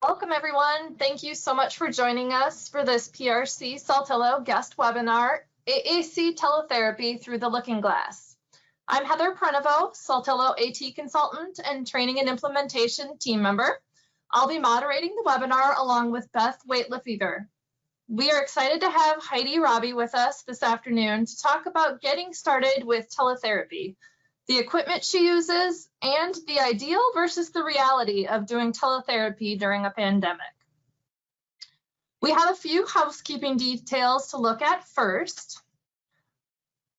Welcome, everyone. Thank you so much for joining us for this PRC Saltillo guest webinar, AAC Teletherapy Through the Looking Glass. I'm Heather Prenovo, Saltillo AT consultant and training and implementation team member. I'll be moderating the webinar along with Beth Waitliff-Eager. We are excited to have Heidi Robbie with us this afternoon to talk about getting started with teletherapy, the equipment she uses, and the ideal versus the reality of doing teletherapy during a pandemic. We have a few housekeeping details to look at first.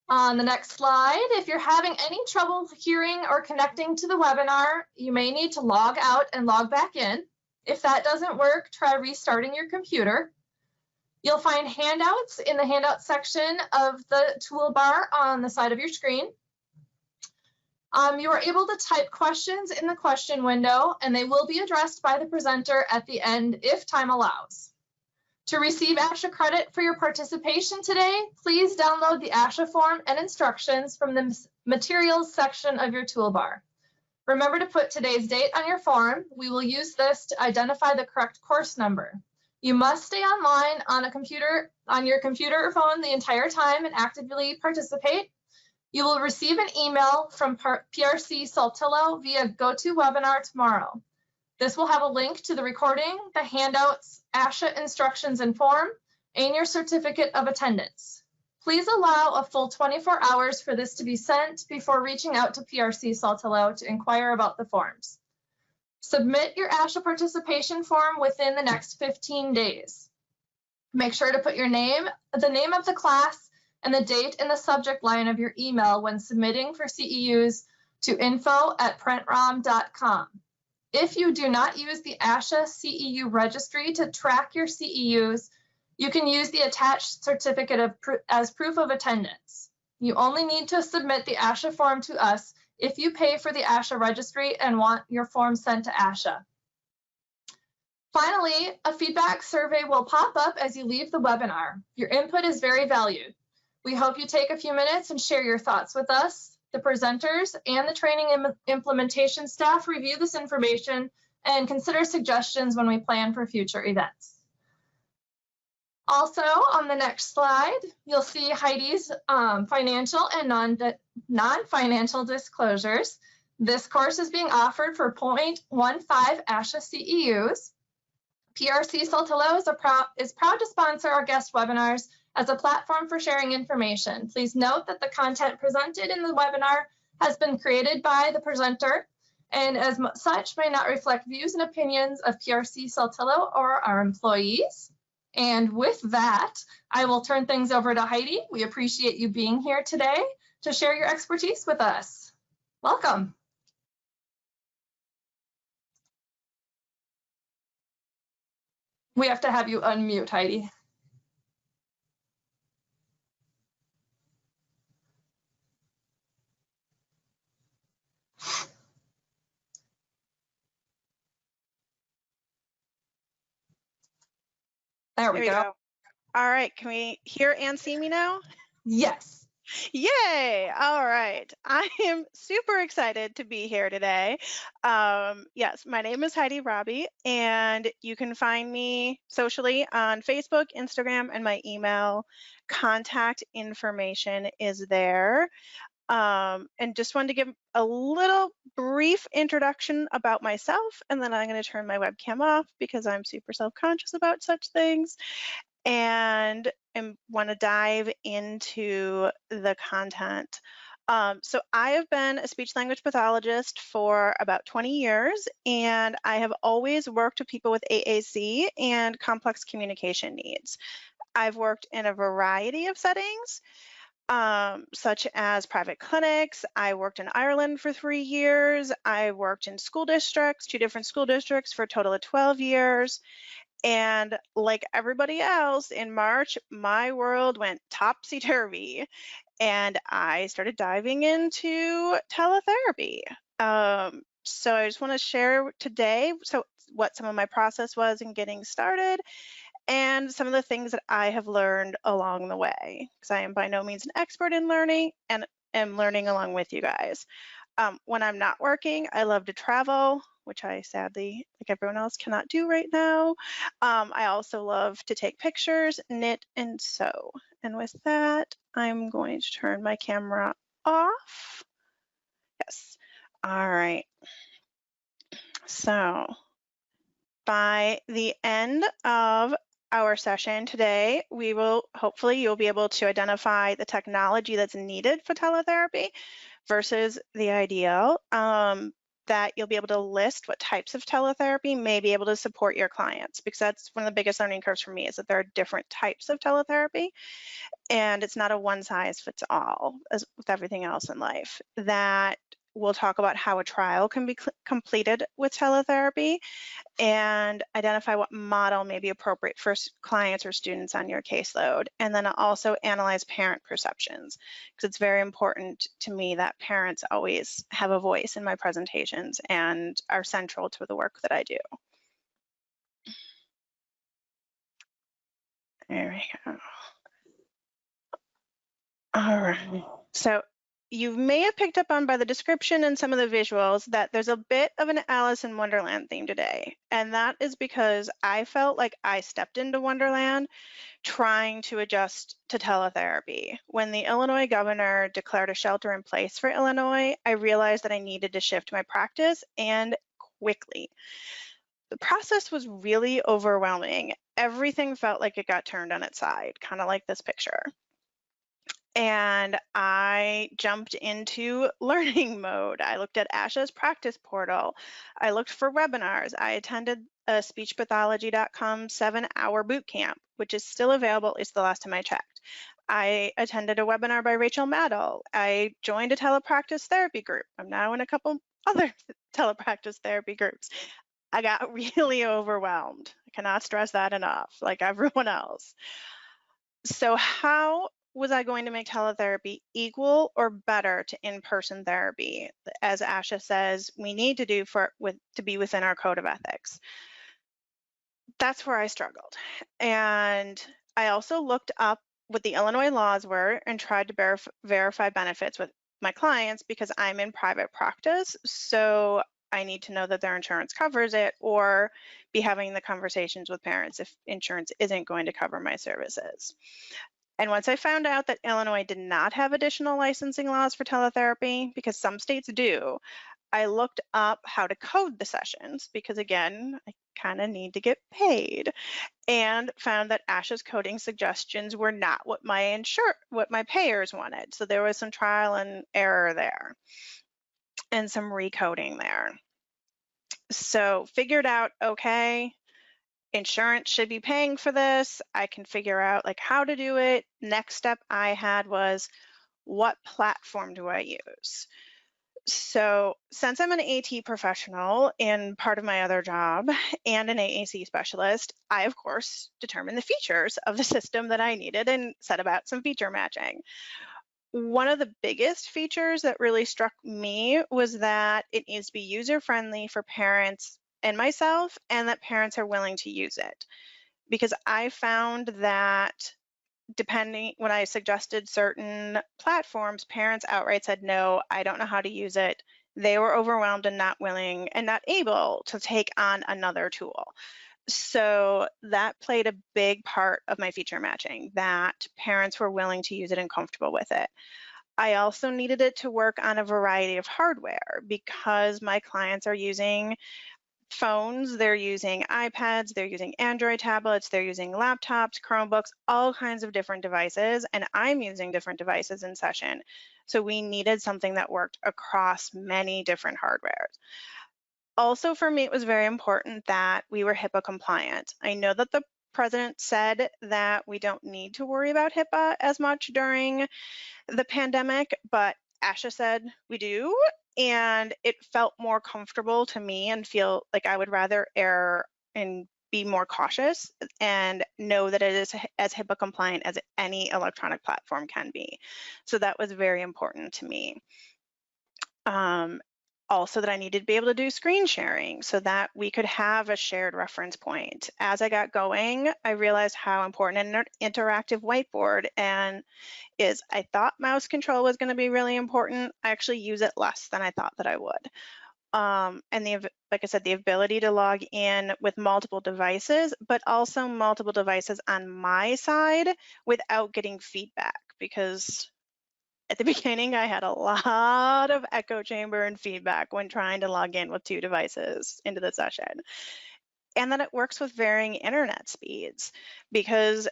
On the next slide, if you're having any trouble hearing or connecting to the webinar, you may need to log out and log back in. If that doesn't work, try restarting your computer. You'll find handouts in the handout section of the toolbar on the side of your screen. You are able to type questions in the question window, and they will be addressed by the presenter at the end if time allows. To receive ASHA credit for your participation today, please download the ASHA form and instructions from the materials section of your toolbar. Remember to put today's date on your form. We will use this to identify the correct course number. You must stay online on your computer or phone the entire time and actively participate. You will receive an email from PRC Saltillo via GoToWebinar tomorrow. This will have a link to the recording, the handouts, ASHA instructions and form, and your certificate of attendance. Please allow a full 24 hours for this to be sent before reaching out to PRC Saltillo to inquire about the forms. Submit your ASHA participation form within the next 15 days. Make sure to put your name, the name of the class, and the date in the subject line of your email when submitting for CEUs to info@prentrom.com. If you do not use the ASHA CEU registry to track your CEUs, you can use the attached certificate as proof of attendance. You only need to submit the ASHA form to us if you pay for the ASHA registry and want your form sent to ASHA. Finally, a feedback survey will pop up as you leave the webinar. Your input is very valued. We hope you take a few minutes and share your thoughts with us. The presenters and the training and implementation staff review this information and consider suggestions when we plan for future events. Also, on the next slide, you'll see Heidi's financial and non-financial disclosures. This course is being offered for 0.15 ASHA CEUs. PRC Saltillo is proud to sponsor our guest webinars as a platform for sharing information. Please note that the content presented in the webinar has been created by the presenter and as such may not reflect views and opinions of PRC Saltillo or our employees. And with that, I will turn things over to Heidi. We appreciate you being here today to share your expertise with us. Welcome. We have to have you unmute, Heidi. There we go. All right, can we hear and see me now? Yes. Yay! All right, I am super excited to be here today. Yes, my name is Heidi Robbie, and you can find me socially on Facebook, Instagram, and my email contact information is there. And just wanted to give a little brief introduction about myself, and then I'm going to turn my webcam off because I'm super self-conscious about such things, and want to dive into the content. So I have been a speech language pathologist for about 20 years, and I have always worked with people with AAC and complex communication needs. I've worked in a variety of settings, such as private clinics. I worked in Ireland for 3 years. I worked in school districts, 2 different school districts for a total of 12 years. And like everybody else, in March, my world went topsy-turvy, and I started diving into teletherapy. So I just want to share today what some of my process was in getting started, and some of the things that I have learned along the way, because I am by no means an expert in learning and am learning along with you guys. When I'm not working, I love to travel. which I sadly, like everyone else, cannot do right now. I also love to take pictures, knit, and sew. And with that, I'm going to turn my camera off. Yes. All right. So by the end of our session today, hopefully you'll be able to identify the technology that's needed for teletherapy versus the ideal, that you'll be able to list what types of teletherapy may be able to support your clients, because that's one of the biggest learning curves for me, is that there are different types of teletherapy and it's not a one size fits all, as with everything else in life. That we'll talk about how a trial can be completed with teletherapy and identify what model may be appropriate for clients or students on your caseload. And then also analyze parent perceptions, because it's very important to me that parents always have a voice in my presentations and are central to the work that I do. There we go. All right. So you may have picked up on by the description and some of the visuals that there's a bit of an Alice in Wonderland theme today. And that is because I felt like I stepped into Wonderland trying to adjust to teletherapy. When the Illinois governor declared a shelter in place for Illinois, I realized that I needed to shift my practice, and quickly. The process was really overwhelming. Everything felt like it got turned on its side, kind of like this picture. And I jumped into learning mode. I looked at ASHA's practice portal. I looked for webinars. I attended a speechpathology.com 7-hour boot camp, which is still available, at least the last time I checked. I attended a webinar by Rachel Maddow. I joined a telepractice therapy group. I'm now in a couple other telepractice therapy groups. I got really overwhelmed. I cannot stress that enough, like everyone else. So how was I going to make teletherapy equal or better to in-person therapy, as ASHA says we need to do to be within our code of ethics? That's where I struggled. And I also looked up what the Illinois laws were and tried to verify benefits with my clients, because I'm in private practice. So I need to know that their insurance covers it, or be having the conversations with parents if insurance isn't going to cover my services. And once I found out that Illinois did not have additional licensing laws for teletherapy, because some states do, I looked up how to code the sessions, because again, I kind of need to get paid, and found that ASHA's coding suggestions were not what my payers wanted. So there was some trial and error there and some recoding there. So figured out, okay, insurance should be paying for this. I can figure out like how to do it. Next step I had was, what platform do I use? So since I'm an AT professional in part of my other job and an AAC specialist, I of course determined the features of the system that I needed and set about some feature matching. One of the biggest features that really struck me was that it needs to be user-friendly for parents and myself, and that parents are willing to use it. Because I found that when I suggested certain platforms, parents outright said, no, I don't know how to use it. They were overwhelmed and not willing and not able to take on another tool. So that played a big part of my feature matching, that parents were willing to use it and comfortable with it. I also needed it to work on a variety of hardware, because my clients are using phones, they're using iPads, they're using Android tablets, they're using laptops, Chromebooks, all kinds of different devices, and I'm using different devices in session. So we needed something that worked across many different hardwares. Also, for me, it was very important that we were HIPAA compliant. I know that the president said that we don't need to worry about HIPAA as much during the pandemic, but ASHA said we do, and it felt more comfortable to me and feel like I would rather err and be more cautious and know that it is as HIPAA compliant as any electronic platform can be. So that was very important to me. Also, that I needed to be able to do screen sharing so that we could have a shared reference point. As I got going, I realized how important an interactive whiteboard is. I thought mouse control was going to be really important. I actually use it less than I thought that I would. and like I said, the ability to log in with multiple devices, but also multiple devices on my side without getting feedback, because at the beginning I had a lot of echo chamber and feedback when trying to log in with 2 devices into the session. And then it works with varying internet speeds, because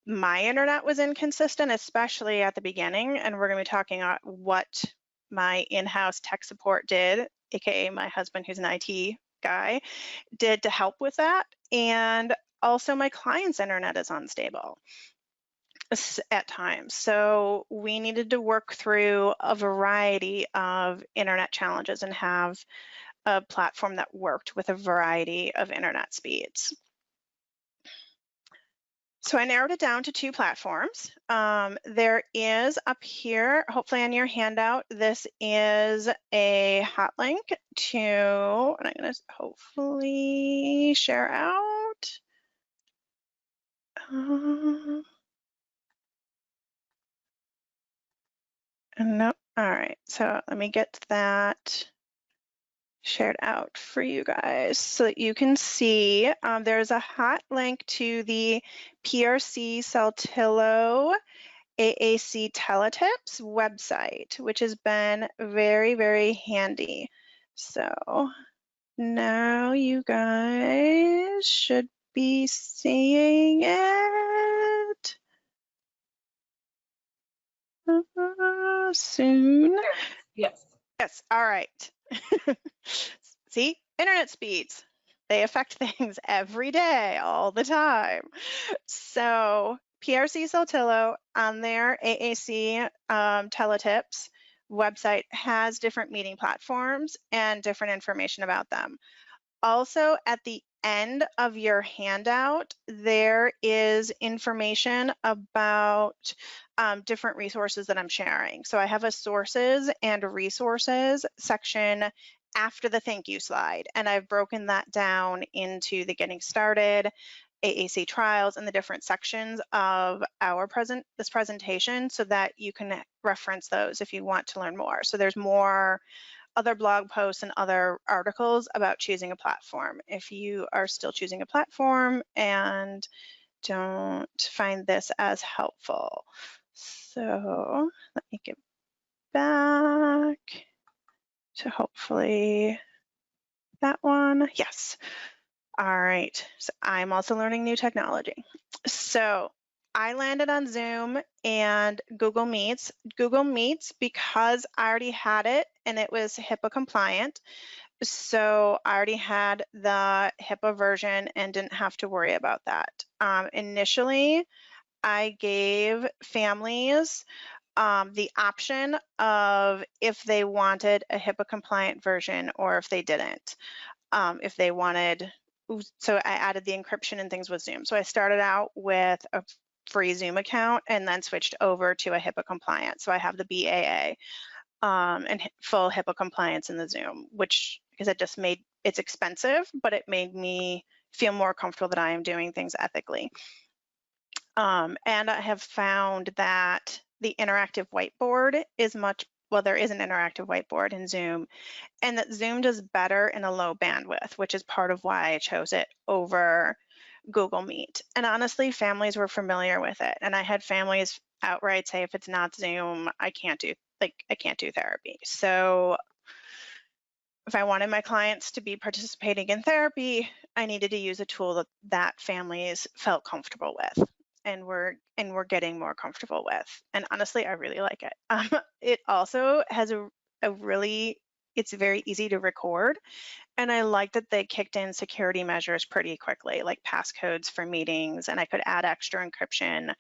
my internet was inconsistent, especially at the beginning, and we're going to be talking about what my in-house tech support did, aka my husband, who's an IT guy, did to help with that. And also my client's internet is unstable at times. So we needed to work through a variety of internet challenges and have a platform that worked with a variety of internet speeds. So I narrowed it down to 2 platforms. There is up here, hopefully on your handout, this is a hot link to, and I'm going to hopefully share out. Nope. All right. So let me get that shared out for you guys so that you can see. There's a hot link to the PRC Saltillo AAC Teletips website, which has been very, very handy. So now you guys should be seeing it soon. Yes. Yes, all right. See, internet speeds, they affect things every day, all the time. So PRC Saltillo on their AAC Teletips website has different meeting platforms and different information about them. Also, at the end of your handout, there is information about different resources that I'm sharing. So I have a sources and resources section after the thank you slide, and I've broken that down into the getting started, AAC trials, and the different sections of this presentation so that you can reference those if you want to learn more. So there's more other blog posts and other articles about choosing a platform. If you are still choosing a platform and don't find this as helpful. So let me get back to hopefully that one. Yes. All right. So I'm also learning new technology. So I landed on Zoom and Google Meets. Google Meets, because I already had it and it was HIPAA compliant. So I already had the HIPAA version and didn't have to worry about that. Initially, I gave families the option of if they wanted a HIPAA compliant version or if they didn't. If they wanted, so I added the encryption and things with Zoom. So I started out with a free Zoom account and then switched over to a HIPAA compliant. So I have the BAA and full HIPAA compliance in the Zoom, which, because it just made, it's expensive, but it made me feel more comfortable that I am doing things ethically. And I have found that the interactive whiteboard is well, there is an interactive whiteboard in Zoom, and that Zoom does better in a low bandwidth, which is part of why I chose it over Google Meet. And honestly, families were familiar with it. And I had families outright say, if it's not Zoom, I can't do therapy. So if I wanted my clients to be participating in therapy, I needed to use a tool that families felt comfortable with and we're getting more comfortable with. And honestly, I really like it. It also has it's very easy to record. And I like that they kicked in security measures pretty quickly, like passcodes for meetings, and I could add extra encryption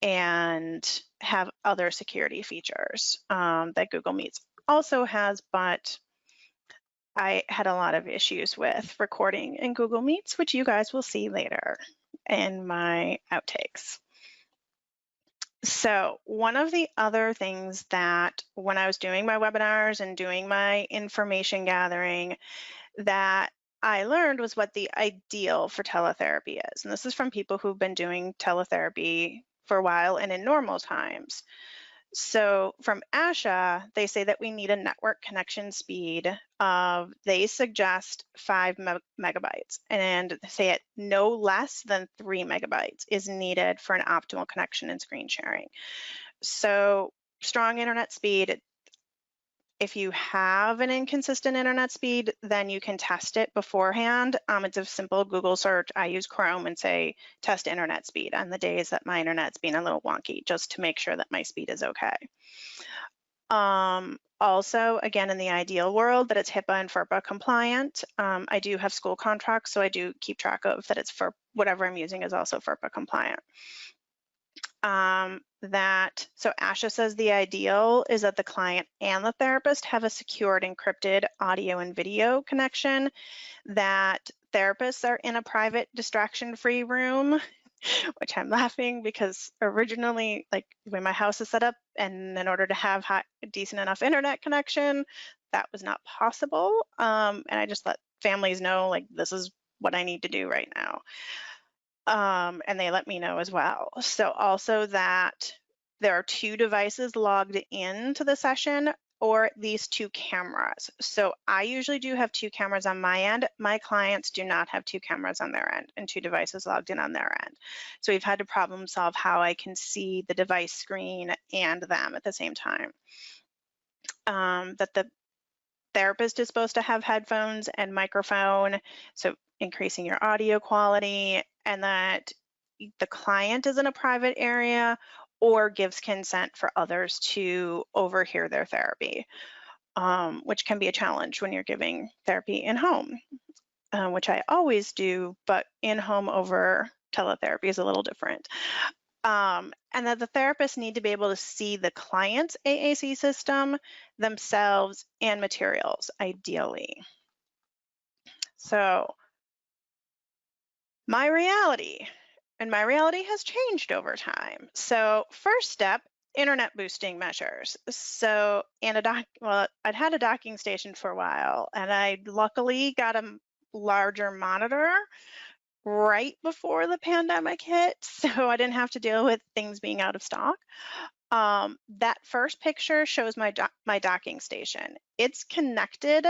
and have other security features that Google Meets also has, but I had a lot of issues with recording in Google Meets, which you guys will see later in my outtakes. So one of the other things that when I was doing my webinars and doing my information gathering that I learned was what the ideal for teletherapy is. And this is from people who've been doing teletherapy for a while and in normal times. So from ASHA, they say that we need a network connection speed of, they suggest 5 megabytes, and say it no less than 3 megabytes is needed for an optimal connection and screen sharing. So strong internet speed, if you have an inconsistent internet speed, then you can test it beforehand. It's a simple Google search. I use Chrome and say, test internet speed on the days that my internet's being a little wonky, just to make sure that my speed is okay. Also, again, in the ideal world, that it's HIPAA and FERPA compliant. I do have school contracts, so I do keep track of that it's for whatever I'm using is also FERPA compliant. So ASHA says the ideal is that the client and the therapist have a secured encrypted audio and video connection, that therapists are in a private distraction-free room, which I'm laughing because originally, like when my house is set up, and in order to have decent enough internet connection, that was not possible. And I just let families know, like, this is what I need to do right now. And they let me know as well. So also that there are 2 devices logged into the session, or at least 2 cameras. So I usually do have 2 cameras on my end. My clients do not have 2 cameras on their end and 2 devices logged in on their end. So we've had to problem solve how I can see the device screen and them at the same time. That the therapist is supposed to have headphones and microphone, so increasing your audio quality, and that the client is in a private area or gives consent for others to overhear their therapy, which can be a challenge when you're giving therapy in home, which I always do, but in home over teletherapy is a little different. And that the therapists need to be able to see the client's AAC system, themselves, and materials, ideally. So my reality has changed over time. So first step, internet boosting measures. So, and I'd had a docking station for a while, and I luckily got a larger monitor right before the pandemic hit, so I didn't have to deal with things being out of stock. That first picture shows my docking station. It's connected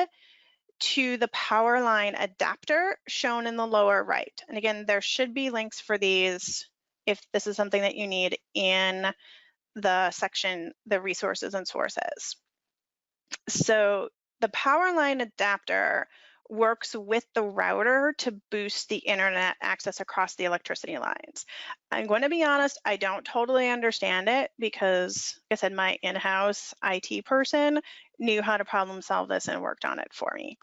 to the power line adapter shown in the lower right. And again, there should be links for these if this is something that you need in the section, the resources and sources. So the power line adapter works with the router to boost the internet access across the electricity lines. I'm going to be honest, I don't totally understand it because, like I said, my in-house IT person knew how to problem solve this and worked on it for me.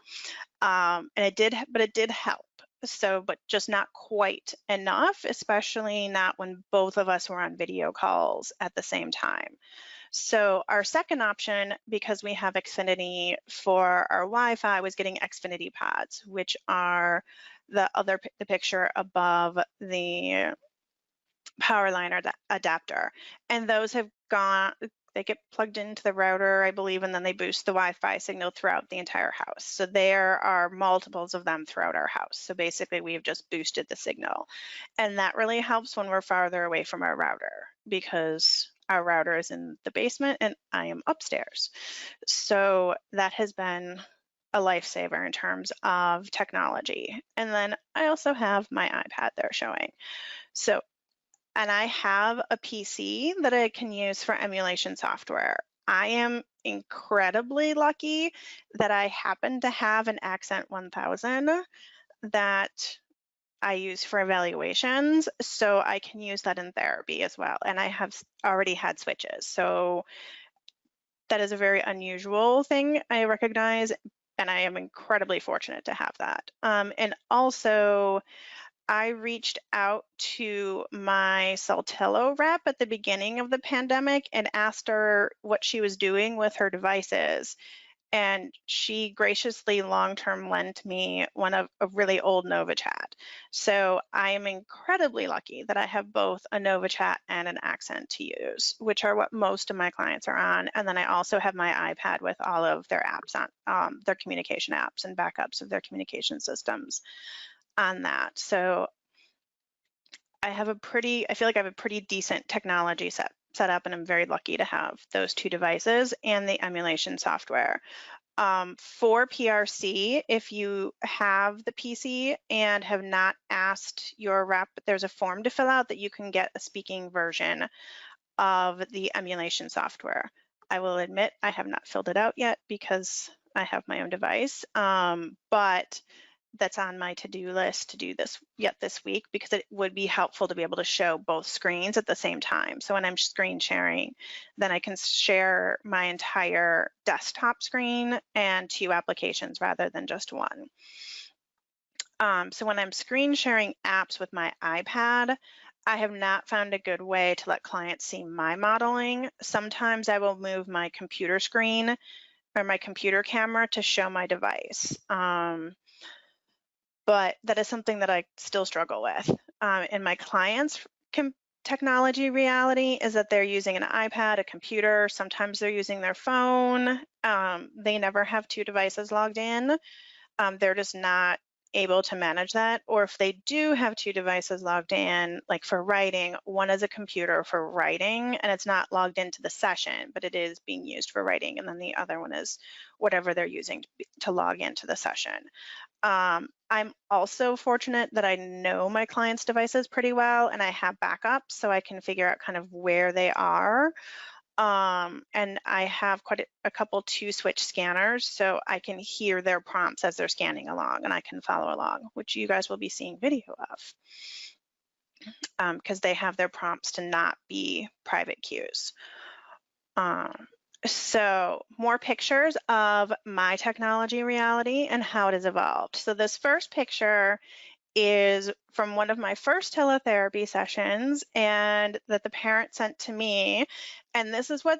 And it did help. So, but just not quite enough, especially not when both of us were on video calls at the same time. So our second option, because we have Xfinity for our Wi-Fi, was getting Xfinity pods, which are the picture above the power line or the adapter. And those have gone, they get plugged into the router, I believe, and then they boost the Wi-Fi signal throughout the entire house. So there are multiples of them throughout our house. So basically we've just boosted the signal. And that really helps when we're farther away from our router, because our router is in the basement and I am upstairs. So that has been a lifesaver in terms of technology. And then I also have my iPad there showing. So, and I have a PC that I can use for emulation software. I am incredibly lucky that I happen to have an Accent 1000 that I use for evaluations, so I can use that in therapy as well. And I have already had switches. So that is a very unusual thing, I recognize, and I am incredibly fortunate to have that. And also, I reached out to my Saltillo rep at the beginning of the pandemic and asked her what she was doing with her devices. And she graciously long-term lent me one of a really old NovaChat. So I am incredibly lucky that I have both a NovaChat and an Accent to use, which are what most of my clients are on. And then I also have my iPad with all of their apps on, their communication apps and backups of their communication systems on that. So I feel like I have a pretty decent technology set up, and I'm very lucky to have those 2 devices and the emulation software. For PRC, if you have the PC and have not asked your rep, there's a form to fill out that you can get a speaking version of the emulation software. I will admit I have not filled it out yet because I have my own device, but that's on my to-do list to do this this week, because it would be helpful to be able to show both screens at the same time. So when I'm screen sharing, then I can share my entire desktop screen and 2 applications rather than just one. So when I'm screen sharing apps with my iPad, I have not found a good way to let clients see my modeling. Sometimes I will move my computer screen or my computer camera to show my device. But that is something that I still struggle with. And my clients' technology reality is that they're using an iPad, a computer, sometimes they're using their phone. They never have 2 devices logged in. They're just not able to manage that. Or if they do have 2 devices logged in, like for writing, one is a computer for writing and it's not logged into the session, but it is being used for writing. And then the other one is whatever they're using to log into the session. I'm also fortunate that I know my clients' devices pretty well and I have backups, so I can figure out kind of where they are. And I have quite a couple 2-switch scanners, so I can hear their prompts as they're scanning along and I can follow along, which you guys will be seeing video of, because they have their prompts to not be private cues. So more pictures of my technology reality and how it has evolved. So this first picture is from one of my first teletherapy sessions and that the parent sent to me. And this is what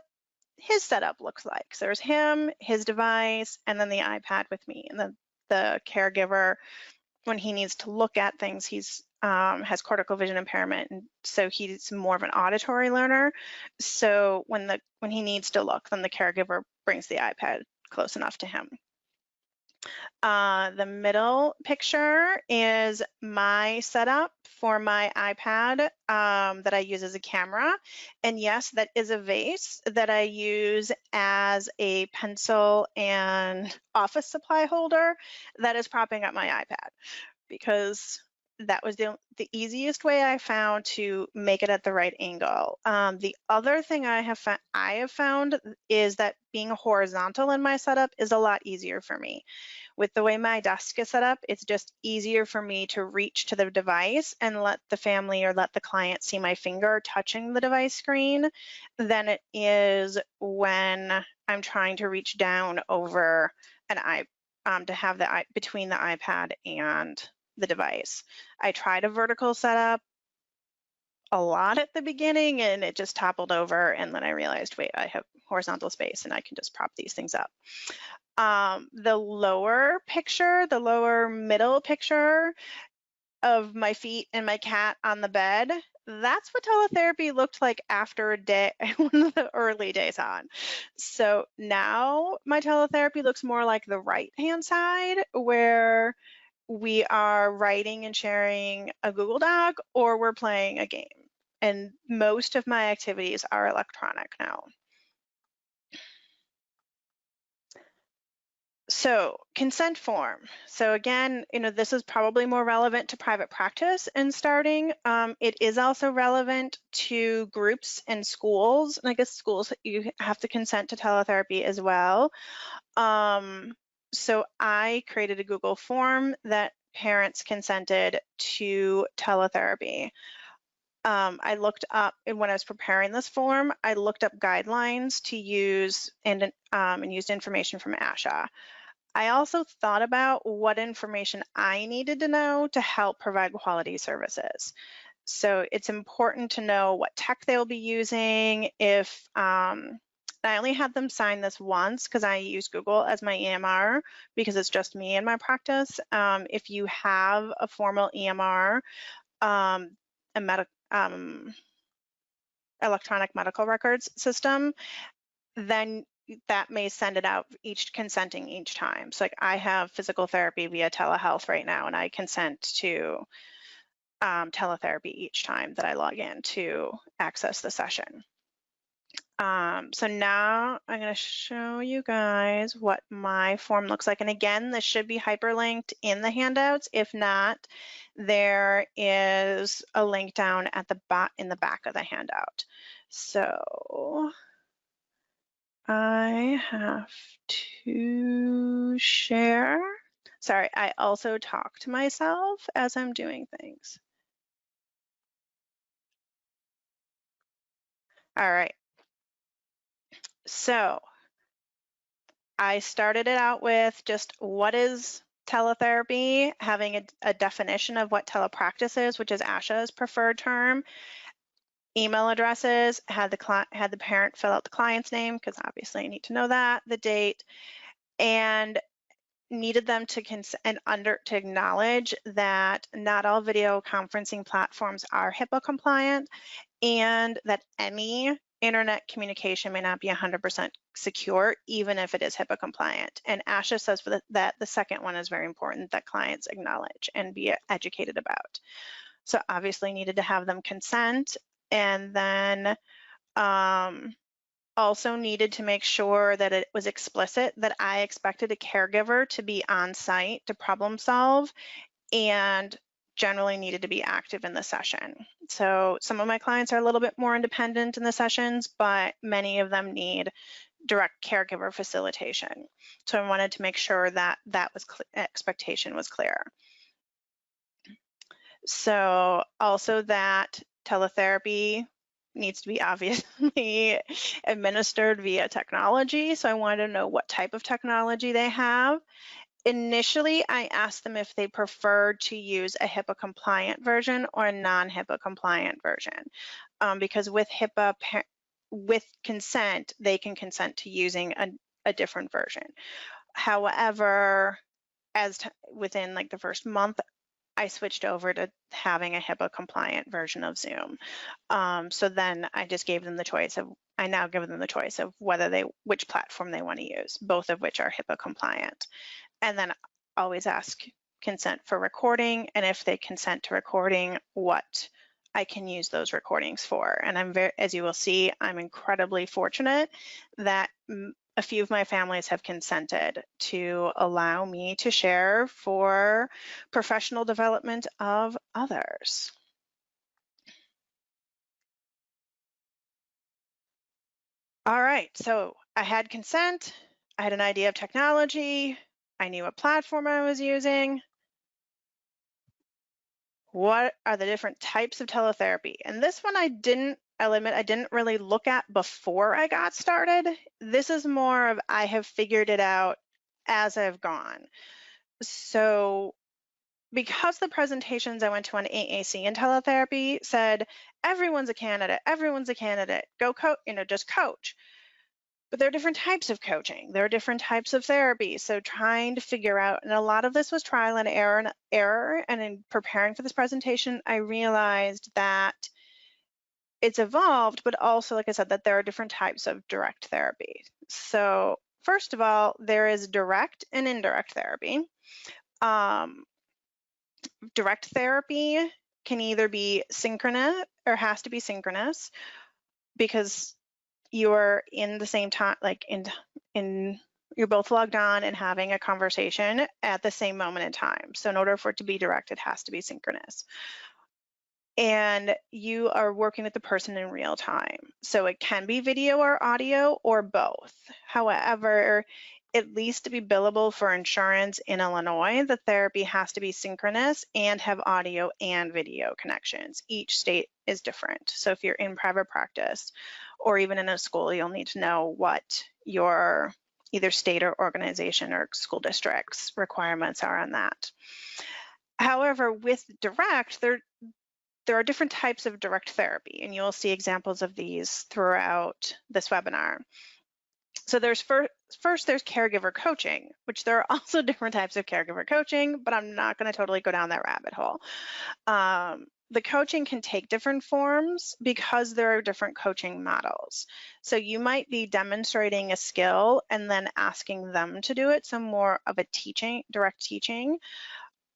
his setup looks like. So there's him, his device, and then the iPad with me. And then the caregiver, when he needs to look at things, he's has cortical vision impairment, and so he's more of an auditory learner. So when he needs to look, then the caregiver brings the iPad close enough to him. The middle picture is my setup for my iPad that I use as a camera. And yes, that is a vase that I use as a pencil and office supply holder that is propping up my iPad, because that was the easiest way I found to make it at the right angle. The other thing I have found is that being horizontal in my setup is a lot easier for me. With the way my desk is set up, it's just easier for me to reach to the device and let the family or let the client see my finger touching the device screen than it is when I'm trying to reach down over an to have the between the iPad and the device. I tried a vertical setup a lot at the beginning and it just toppled over, and then I realized, wait, I have horizontal space and I can just prop these things up. The lower middle picture of my feet and my cat on the bed, that's what teletherapy looked like after a day, one of the early days on. So now my teletherapy looks more like the right-hand side, where we are writing and sharing a Google Doc or we're playing a game. And most of my activities are electronic now. So consent form. So again, this is probably more relevant to private practice and starting. It is also relevant to groups and schools. And I guess schools, you have to consent to teletherapy as well. So I created a Google form that parents consented to teletherapy. I looked up, and when I was preparing this form, I looked up guidelines to use and used information from ASHA. I also thought about what information I needed to know to help provide quality services. So it's important to know what tech they'll be using. If I only had them sign this once because I use Google as my EMR because it's just me in my practice. If you have a formal EMR, electronic medical records system, then that may send it out consenting each time. So like I have physical therapy via telehealth right now, and I consent to teletherapy each time that I log in to access the session. So now I'm going to show you guys what my form looks like. And again, this should be hyperlinked in the handouts. If not, there is a link down at the in the back of the handout. So I have to share. Sorry, I also talk to myself as I'm doing things. All right. So I started it out with just what is teletherapy, having a definition of what telepractice is, which is ASHA's preferred term, email addresses, had the parent fill out the client's name, because obviously I need to know that, the date, and needed them to to acknowledge that not all video conferencing platforms are HIPAA compliant, and that any internet communication may not be 100% secure, even if it is HIPAA compliant. And ASHA says that the second one is very important, that clients acknowledge and be educated about. So obviously needed to have them consent, and then also needed to make sure that it was explicit that I expected a caregiver to be on site to problem solve, and generally needed to be active in the session. So some of my clients are a little bit more independent in the sessions, but many of them need direct caregiver facilitation. So I wanted to make sure that that was expectation was clear. So also that teletherapy needs to be obviously administered via technology. So I wanted to know what type of technology they have. Initially, I asked them if they preferred to use a HIPAA compliant version or a non-HIPAA compliant version, because with HIPAA, with consent, they can consent to using a different version. However, within like the first month, I switched over to having a HIPAA compliant version of Zoom. So then I just gave them the choice of, I now give them the choice of which platform they want to use, both of which are HIPAA compliant. And then always ask consent for recording, and if they consent to recording, what I can use those recordings for. And as you will see, I'm incredibly fortunate that a few of my families have consented to allow me to share for professional development of others. All right, so I had consent, I had an idea of technology, I knew what platform I was using. What are the different types of teletherapy? And this one I didn't really look at before I got started. This is more of I have figured it out as I've gone. So because the presentations I went to on AAC and teletherapy said, everyone's a candidate, go coach, just coach. But there are different types of coaching. There are different types of therapy. So trying to figure out, and a lot of this was trial and error. And in preparing for this presentation, I realized that it's evolved, but also, like I said, that there are different types of direct therapy. So first of all, there is direct and indirect therapy. Direct therapy can either be synchronous or has to be synchronous, because you're in the same time, like you're both logged on and having a conversation at the same moment in time. So in order for it to be direct, it has to be synchronous. And you are working with the person in real time. So it can be video or audio or both. However, at least to be billable for insurance in Illinois, the therapy has to be synchronous and have audio and video connections. Each state is different. So if you're in private practice or even in a school, you'll need to know what your either state or organization or school district's requirements are on that. However, with direct, there are different types of direct therapy, and you'll see examples of these throughout this webinar. So there's first there's caregiver coaching, which there are also different types of caregiver coaching, but I'm not going to totally go down that rabbit hole. The coaching can take different forms because there are different coaching models. So you might be demonstrating a skill and then asking them to do it, so more of a direct teaching.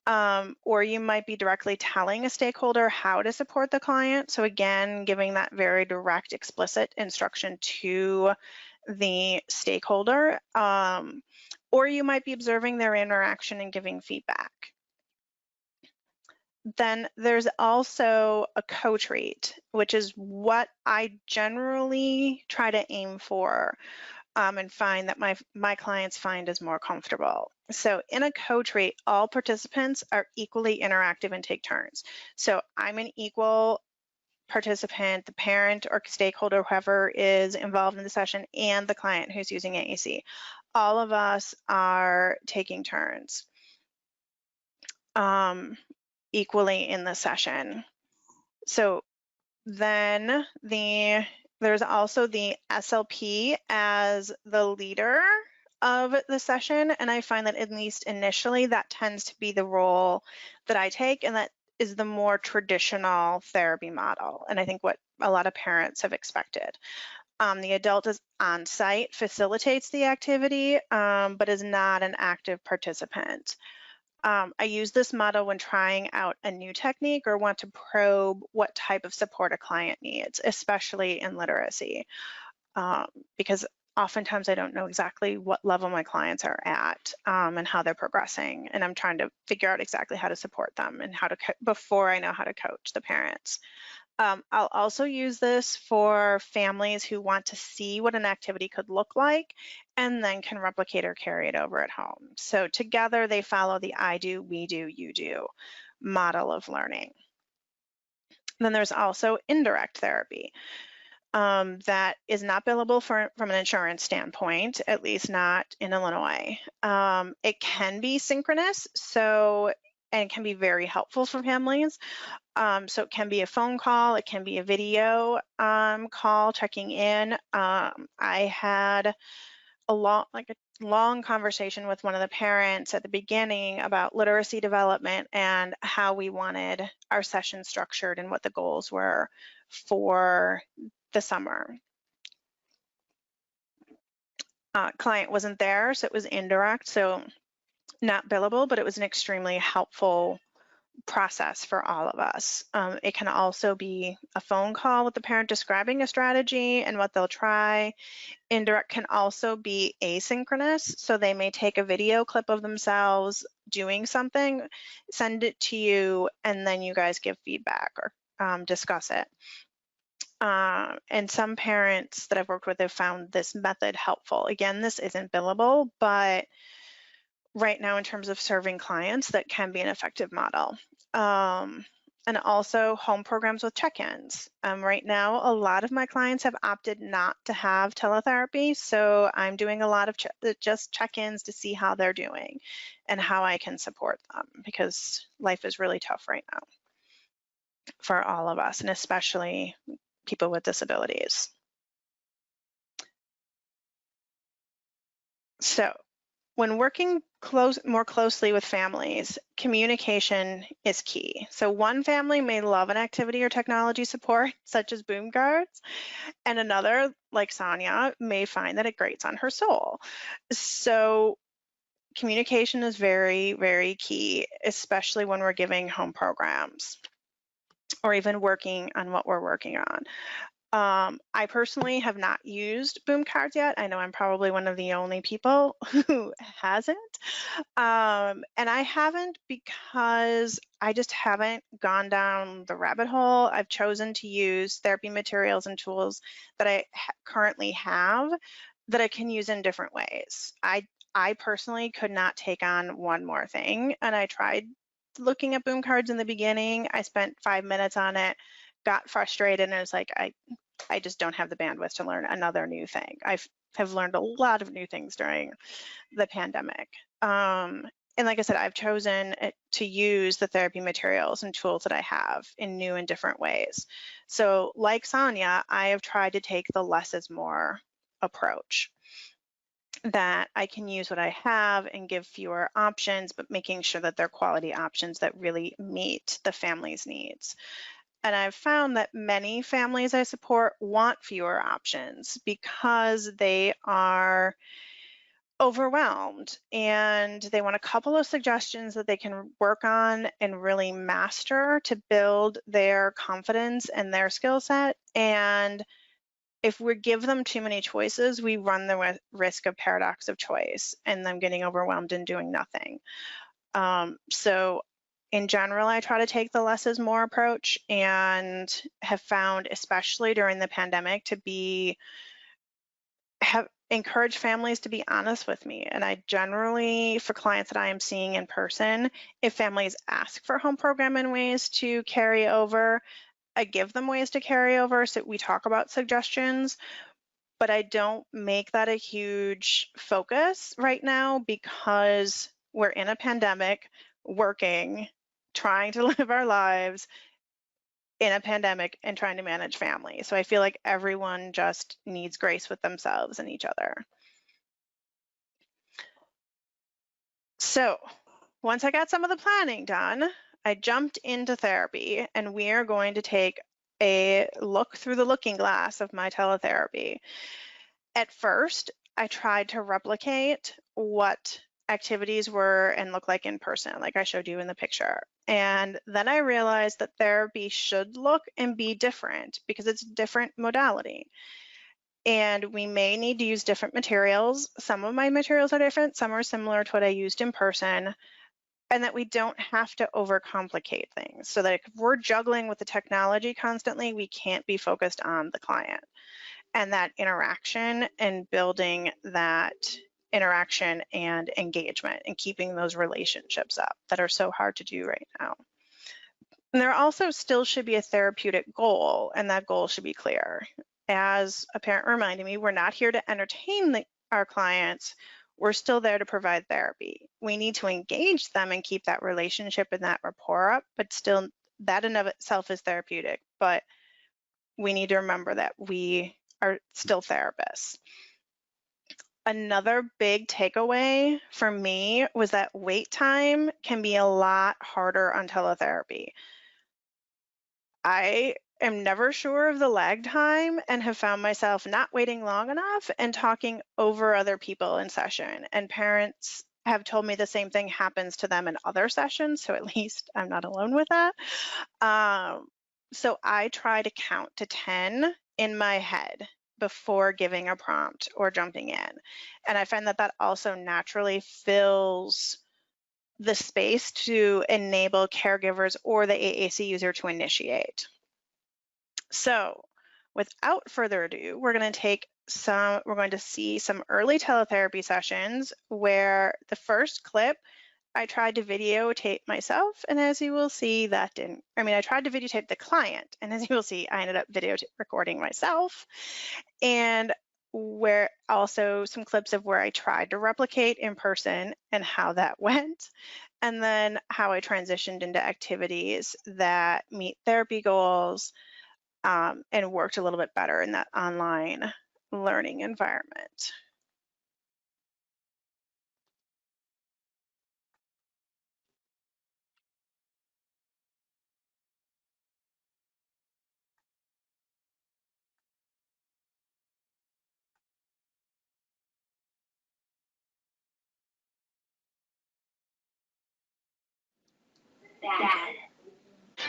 Or you might be directly telling a stakeholder how to support the client. So again, giving that very direct, explicit instruction to the stakeholder. Or you might be observing their interaction and giving feedback. Then there's also a co-treat, which is what I generally try to aim for and find that my clients find is more comfortable. So in a co-treat, all participants are equally interactive and take turns. So I'm an equal participant, the parent or stakeholder, whoever is involved in the session, and the client who's using AAC. All of us are taking turns equally in the session. So then there's also the SLP as the leader of the session, and I find that at least initially that tends to be the role that I take, and that is the more traditional therapy model, and I think what a lot of parents have expected. The adult is on site, facilitates the activity, but is not an active participant. I use this model when trying out a new technique or want to probe what type of support a client needs, especially in literacy, because oftentimes I don't know exactly what level my clients are at and how they're progressing, and I'm trying to figure out exactly how to support them and how to before I know how to coach the parents. I'll also use this for families who want to see what an activity could look like and then can replicate or carry it over at home. So together they follow the I do, we do, you do model of learning. Then there's also indirect therapy that is not billable from an insurance standpoint, at least not in Illinois. It can be synchronous, and can be very helpful for families. So it can be a phone call, it can be a video call, checking in. I had a long conversation with one of the parents at the beginning about literacy development and how we wanted our session structured and what the goals were for the summer. Client wasn't there, so it was indirect, so not billable, but it was an extremely helpful process for all of us. It can also be a phone call with the parent describing a strategy and what they'll try. Indirect can also be asynchronous, so they may take a video clip of themselves doing something, send it to you, and then you guys give feedback or discuss it. And some parents that I've worked with have found this method helpful. Again, this isn't billable, but right now in terms of serving clients, that can be an effective model. And also home programs with check-ins. Right now, a lot of my clients have opted not to have teletherapy, so I'm doing a lot of just check-ins to see how they're doing and how I can support them, because life is really tough right now for all of us, and especially people with disabilities. So when working more closely with families, communication is key. So one family may love an activity or technology support, such as boom cards, and another, like Sonia, may find that it grates on her soul. So communication is very, very key, especially when we're giving home programs or even working on what we're working on. I personally have not used boom cards yet. I know I'm probably one of the only people who hasn't. And I haven't because I just haven't gone down the rabbit hole. I've chosen to use therapy materials and tools that I currently have that I can use in different ways. I personally could not take on one more thing, and I tried looking at boom cards in the beginning. I spent 5 minutes on it, got frustrated, and I was like, I just don't have the bandwidth to learn another new thing. Have learned a lot of new things during the pandemic. And like I said, I've chosen to use the therapy materials and tools that I have in new and different ways. So like Sonia, I have tried to take the less is more approach, that I can use what I have and give fewer options, but making sure that they're quality options that really meet the family's needs. And I've found that many families I support want fewer options because they are overwhelmed, and they want a couple of suggestions that they can work on and really master to build their confidence and their skill set. And if we give them too many choices, we run the risk of paradox of choice and them getting overwhelmed and doing nothing. So in general, I try to take the less is more approach, and have found, especially during the pandemic, to encourage families to be honest with me. And I generally, for clients that I am seeing in person, if families ask for home program and ways to carry over, I give them ways to carry over. So we talk about suggestions, but I don't make that a huge focus right now, because we're in a pandemic, working, trying to live our lives in a pandemic and trying to manage family. So I feel like everyone just needs grace with themselves and each other. So once I got some of the planning done, I jumped into therapy, and we are going to take a look through the looking glass of my teletherapy. At first, I tried to replicate what activities were and look like in person, like I showed you in the picture. And then I realized that therapy should look and be different because it's a different modality. And we may need to use different materials. Some of my materials are different, some are similar to what I used in person, and that we don't have to overcomplicate things. So that if we're juggling with the technology constantly, we can't be focused on the client and that interaction, and building that interaction and engagement and keeping those relationships up that are so hard to do right now. And there also still should be a therapeutic goal, and that goal should be clear. As a parent reminded me, we're not here to entertain our clients. We're still there to provide therapy. We need to engage them and keep that relationship and that rapport up, but still that in of itself is therapeutic. But we need to remember that we are still therapists. Another big takeaway for me was that wait time can be a lot harder on teletherapy. I am never sure of the lag time and have found myself not waiting long enough and talking over other people in session. And parents have told me the same thing happens to them in other sessions, so at least I'm not alone with that. So I try to count to 10 in my head before giving a prompt or jumping in. And I find that that also naturally fills the space to enable caregivers or the AAC user to initiate. So without further ado, we're going to see some early teletherapy sessions where the first clip I tried to videotape myself, and as you will see, I tried to videotape the client, and as you will see, I ended up recording myself. And where also some clips of where I tried to replicate in person and how that went, and then how I transitioned into activities that meet therapy goals and worked a little bit better in that online learning environment.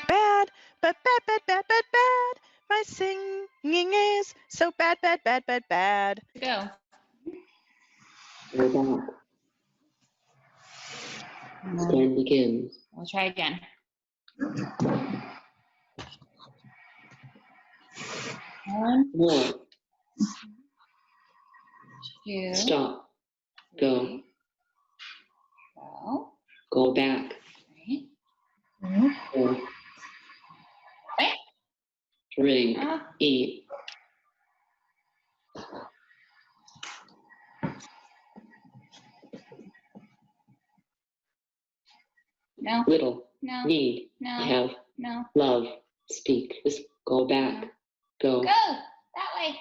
Bad, but bad. My singing is so bad. Go. We're back. Scan begins. We'll try again. One, More. two, Stop. Go. go. Go back. Right. 4. Right. Drink. Eat. No. Little. No. Need. No. Have. No. Love. Speak. Just go back. Go. Go that way.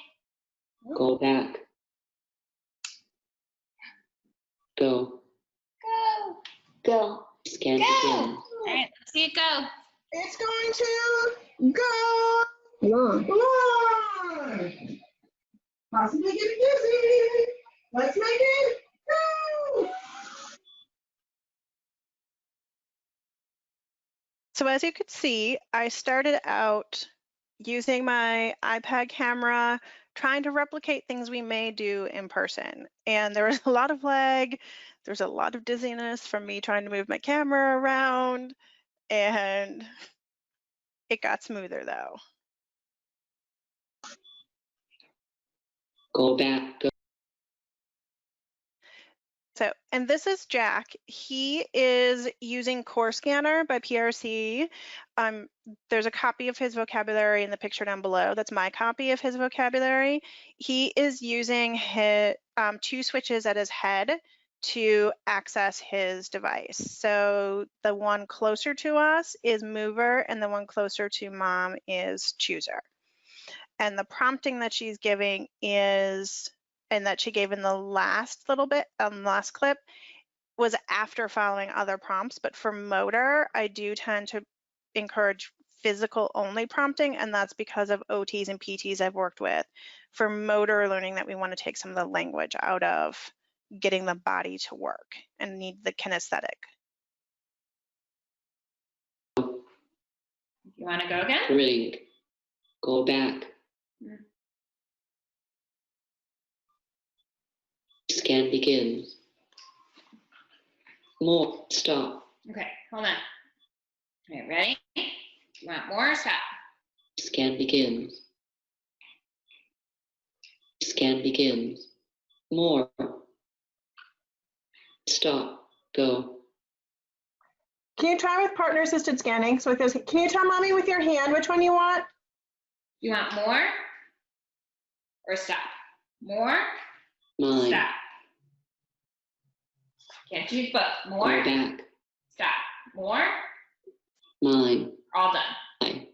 Go back. Go. Go. Go. Scan Go. begins. All right. Let's see it go. It's going to go long. Possibly get busy. Let's make it go. So as you could see, I started out using my iPad camera, trying to replicate things we may do in person. And there was a lot of lag. There's a lot of dizziness from me trying to move my camera around, and it got smoother though. Go back. Go. So, and this is Jack. He is using Core Scanner by PRC. There's a copy of his vocabulary in the picture down below. That's my copy of his vocabulary. He is using his, 2 switches at his head to access his device. So the one closer to us is mover and the one closer to mom is chooser. And the prompting that she's giving is, and that she gave in the last little bit, last clip, was after following other prompts. But for motor, I do tend to encourage physical only prompting, and that's because of OTs and PTs I've worked with. For motor learning, that we want to take some of the language out of getting the body to work and need the kinesthetic. You want to go again? Ring. Go back. Scan begins. More. Stop. Okay, hold on. Okay, ready? You want more? Stop. Scan begins. Scan begins. More. Stop. Go. Can you try with partner assisted scanning? So it goes, can you tell mommy with your hand which one you want? You want more? Or stop? More? Mine. Stop. Can't choose both. More? Go back. Stop. More? Mine. All done. Mine.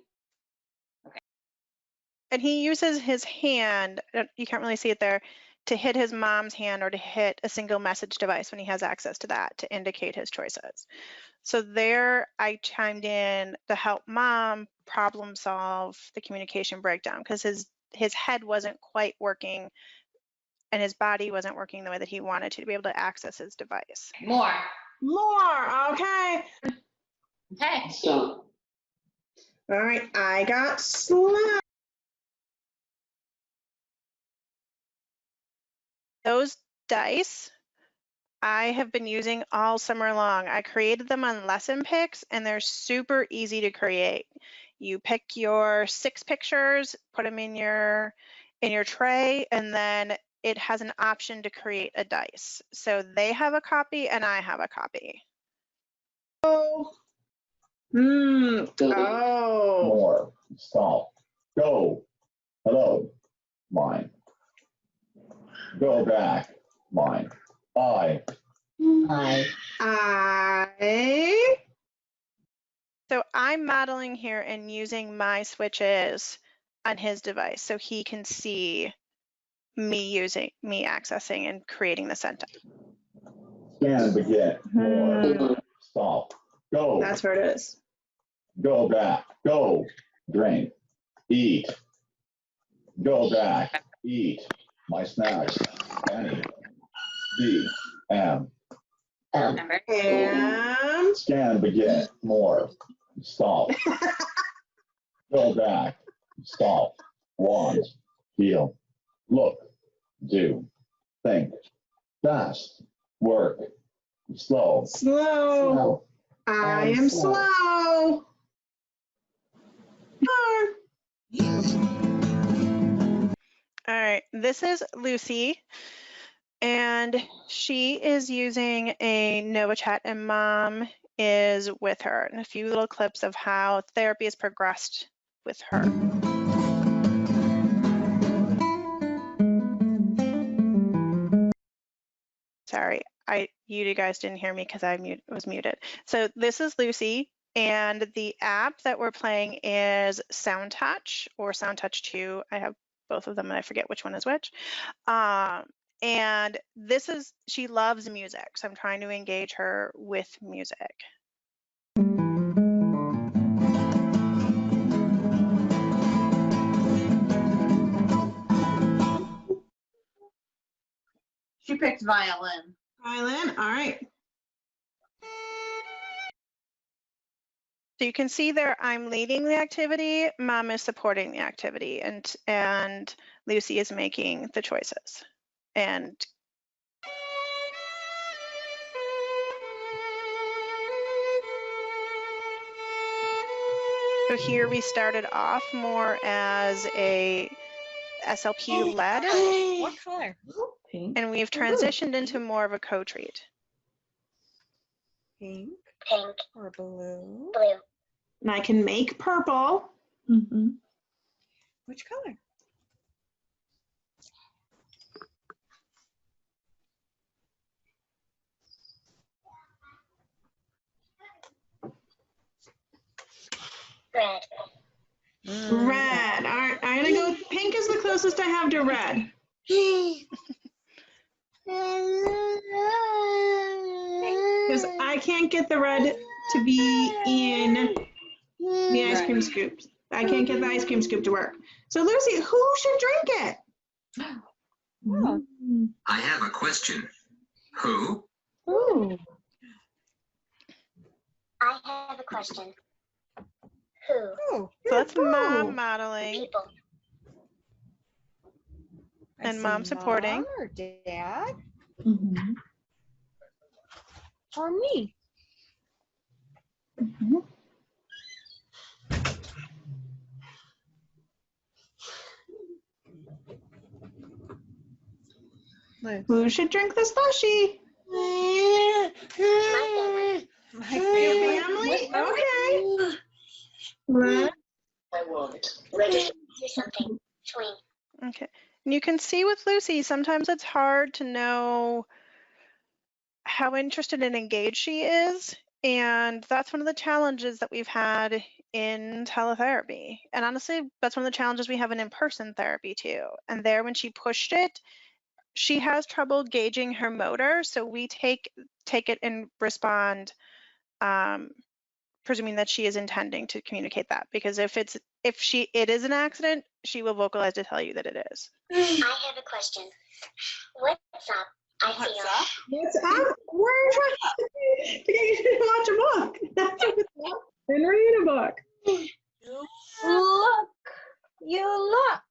And he uses his hand, you can't really see it there, to hit his mom's hand or to hit a single message device when he has access to that to indicate his choices. So there I chimed in to help mom problem solve the communication breakdown because his head wasn't quite working and his body wasn't working the way that he wanted to be able to access his device. More. More, okay. Okay. Stop. All right, I got slow. Those dice I have been using all summer long. I created them on lesson picks and they're super easy to create. You pick your 6 pictures, put them in your tray, and then it has an option to create a dice. So they have a copy and I have a copy. Oh. Oh. More. Stop. Go. Hello. Mine. Go back. Mine. I. So I'm modeling here and using my switches on his device so he can see me accessing and creating the sentence. Scan begin. More. Stop. Go. That's where it is. Go back. Go. Drink. Eat. Go back. Eat. My snacks. Annie. D. M. Number. And Scan begin. More. Stop. Go back. Stop. Want. Feel. Look. Do. Think. Fast. Work. Slow. slow. I am slow. All right, this is Lucy, and she is using a NovaChat, and mom is with her, and a few little clips of how therapy has progressed with her. Sorry, you guys didn't hear me because I was muted. So this is Lucy, and the app that we're playing is SoundTouch or SoundTouch 2. I have both of them and I forget which one is which. And this is, she loves music, so I'm trying to engage her with music. She picked violin. Violin, all right. So you can see there, I'm leading the activity, Mom is supporting the activity, and Lucy is making the choices. And so here we started off more as a SLP led, What color? Pink. and we've transitioned into more of a co-treat. Pink Or blue. And I can make purple. Mm-hmm. Which color? Red. All right, I'm gonna go. Pink is the closest I have to red. Because I can't get the red to be in the ice cream scoops. I can't get the ice cream scoop to work. So Lucy, who should drink it? Oh. I have a question. Who? Ooh. I have a question. Who? Oh, So that's Mom Ooh. modeling People. I and see Mom supporting. Mom or Dad Mm-hmm. or me. Liz. Who should drink the slushy? My My Your family. family? Okay. Red. I won't. Ready? Do something. Swing. Okay. And you can see with Lucy, sometimes it's hard to know how interested and engaged she is. And that's one of the challenges that we've had in teletherapy. And honestly, that's one of the challenges we have in in-person therapy too. And there, when she pushed it, she has trouble gauging her motor. So we take it and respond, presuming that she is intending to communicate that. Because if it is an accident, she will vocalize to tell you that it is. I have a question. What's up? I feel. What's up? What's up? We're trying to get you to watch a book. That's what's up. And read a book. Look, you look.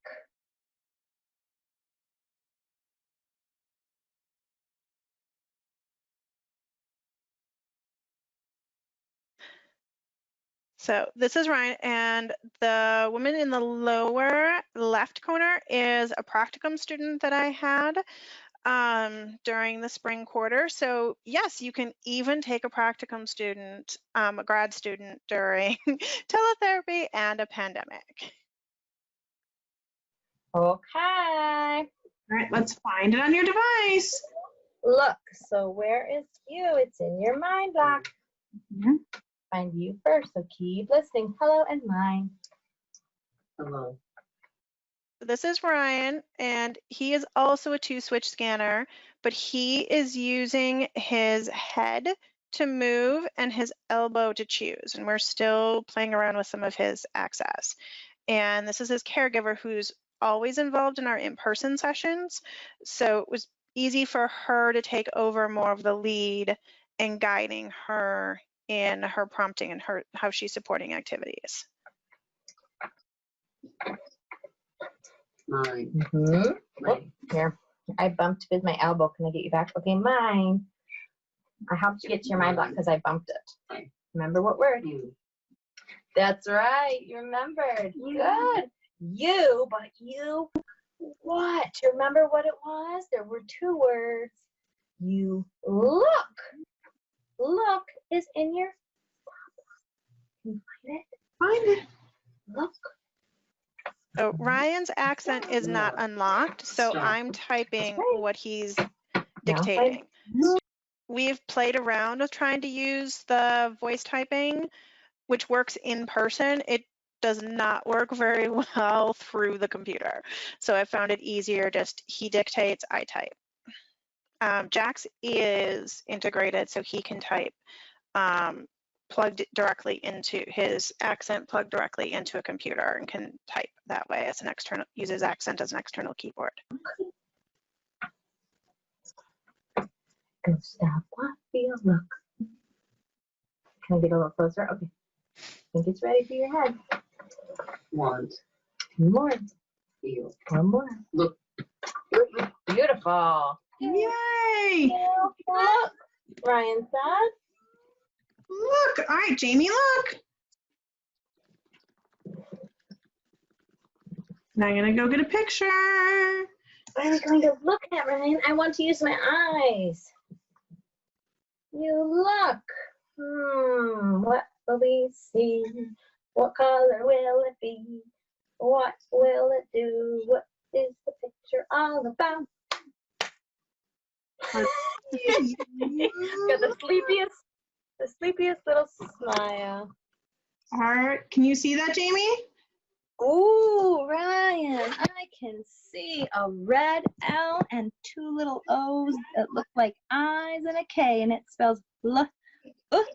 So this is Ryan, and the woman in the lower left corner is a practicum student that I had during the spring quarter. So yes, you can even take a practicum student, a grad student during teletherapy and a pandemic. Okay. All right, let's find it on your device. Look, so where is you? It's in your mind block. Find you first, so keep listening. Hello and mine. Hello. This is Ryan, and he is also a 2-switch scanner, but he is using his head to move and his elbow to choose, and we're still playing around with some of his access. And this is his caregiver, who's always involved in our in-person sessions, so it was easy for her to take over more of the lead in guiding her in her prompting and how she's supporting activities. Mine. Oh, Mine. here, I bumped with my elbow. Can I get you back? Okay, mine. I helped you get to your mind block because I bumped it. Remember what word? You. That's right. You remembered. Good. You, but you what? Remember what it was? There were 2 words. You look. Look is in your. Can you find it? Find it. Look. So Ryan's accent is not unlocked, so Stop. I'm typing what he's Now dictating. We've played around with trying to use the voice typing, which works in person. It does not work very well through the computer. So I found it easier, just he dictates, I type. Jax is integrated, so he can type plugged directly into his accent, plugged directly into a computer, and can type that way as an external, uses accent as an external keyboard. Go stop, what, feel, look. Can I get a little closer? Okay. think it's ready for your head. Want. Two more. Feel. One more. Look. Beautiful. Yay! Look. Ryan said. Look. All right, Jamie, look. Now I'm going to go get a picture. What are we going to look at, Ryan? I want to use my eyes. You look. What will we see? What color will it be? What will it do? What is the picture all about? Got the sleepiest little smile. All right. Can you see that, Jamie? Ooh, Ryan, I can see a red L and two little O's that look like eyes and a K, and it spells look. Look.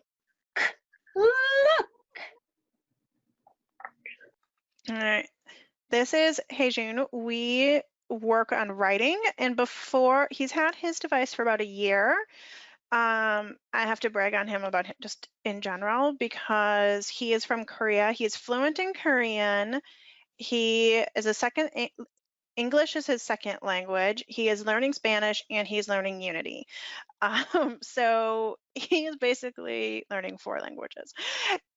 All right. This is Heijun. We work on writing, and before he's had his device for about a year. I have to brag on him about him just in general because he is from Korea. He is fluent in Korean. He is English is his second language. He is learning Spanish and he's learning Unity. So he is basically learning 4 languages.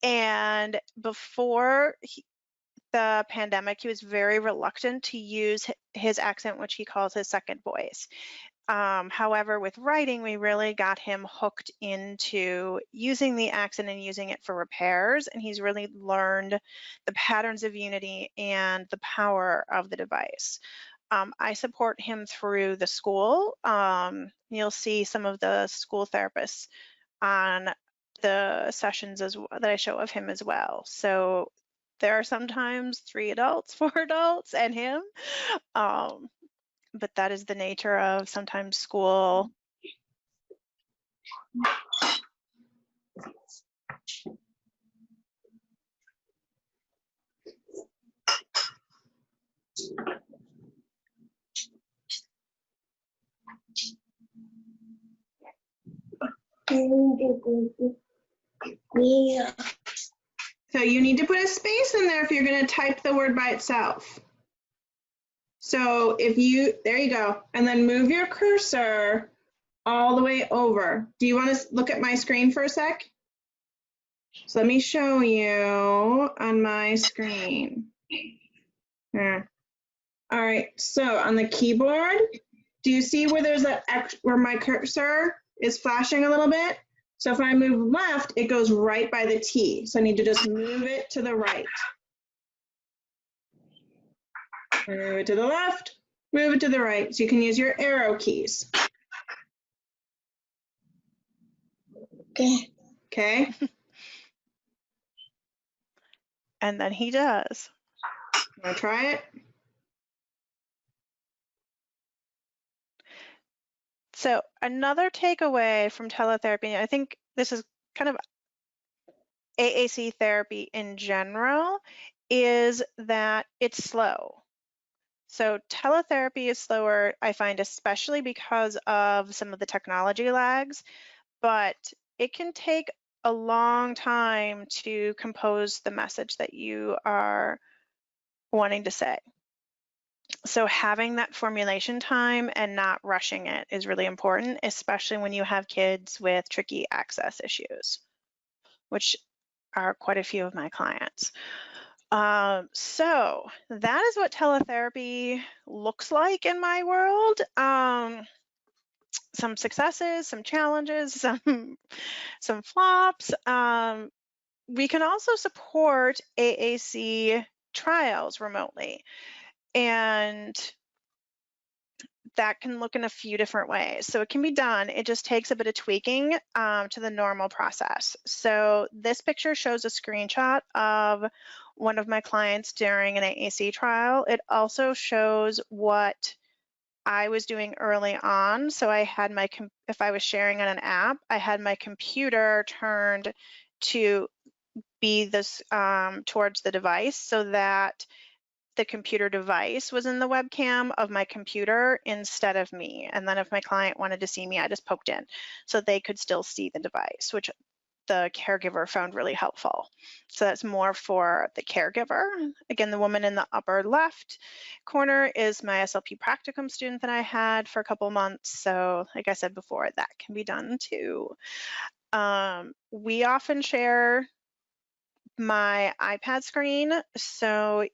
And before the pandemic, he was very reluctant to use his accent, which he calls his second voice. However, with writing, we really got him hooked into using the accent and using it for repairs, and he's really learned the patterns of Unity and the power of the device. I support him through the school. You'll see some of the school therapists on the sessions that I show of him as well. So there are sometimes 3 adults, 4 adults, and him. But that is the nature of sometimes school. So you need to put a space in there if you're going to type the word by itself. So there you go. And then move your cursor all the way over. Do you want to look at my screen for a sec? So let me show you on my screen. Here. All right, so on the keyboard, do you see where there's where my cursor is flashing a little bit? So if I move left, it goes right by the T. So I need to just move it to the right. Move it to the left, move it to the right. So you can use your arrow keys. Okay. And then he does. Want to try it? So another takeaway from teletherapy, I think this is kind of AAC therapy in general, is that it's slow. So teletherapy is slower, I find, especially because of some of the technology lags, but it can take a long time to compose the message that you are wanting to say. So having that formulation time and not rushing it is really important, especially when you have kids with tricky access issues, which are quite a few of my clients. So that is what teletherapy looks like in my world. Some successes, some challenges, some flops. We can also support AAC trials remotely, and that can look in a few different ways. So it can be done. It just takes a bit of tweaking to the normal process. So this picture shows a screenshot of one of my clients during an AAC trial. It also shows what I was doing early on. So I had if I was sharing on an app, I had my computer turned to be this towards the device so that the computer device was in the webcam of my computer instead of me. And then if my client wanted to see me, I just poked in so they could still see the device, which the caregiver found really helpful. So that's more for the caregiver. Again, the woman in the upper left corner is my SLP practicum student that I had for a couple months. So like I said before, that can be done too. We often share my iPad screen, so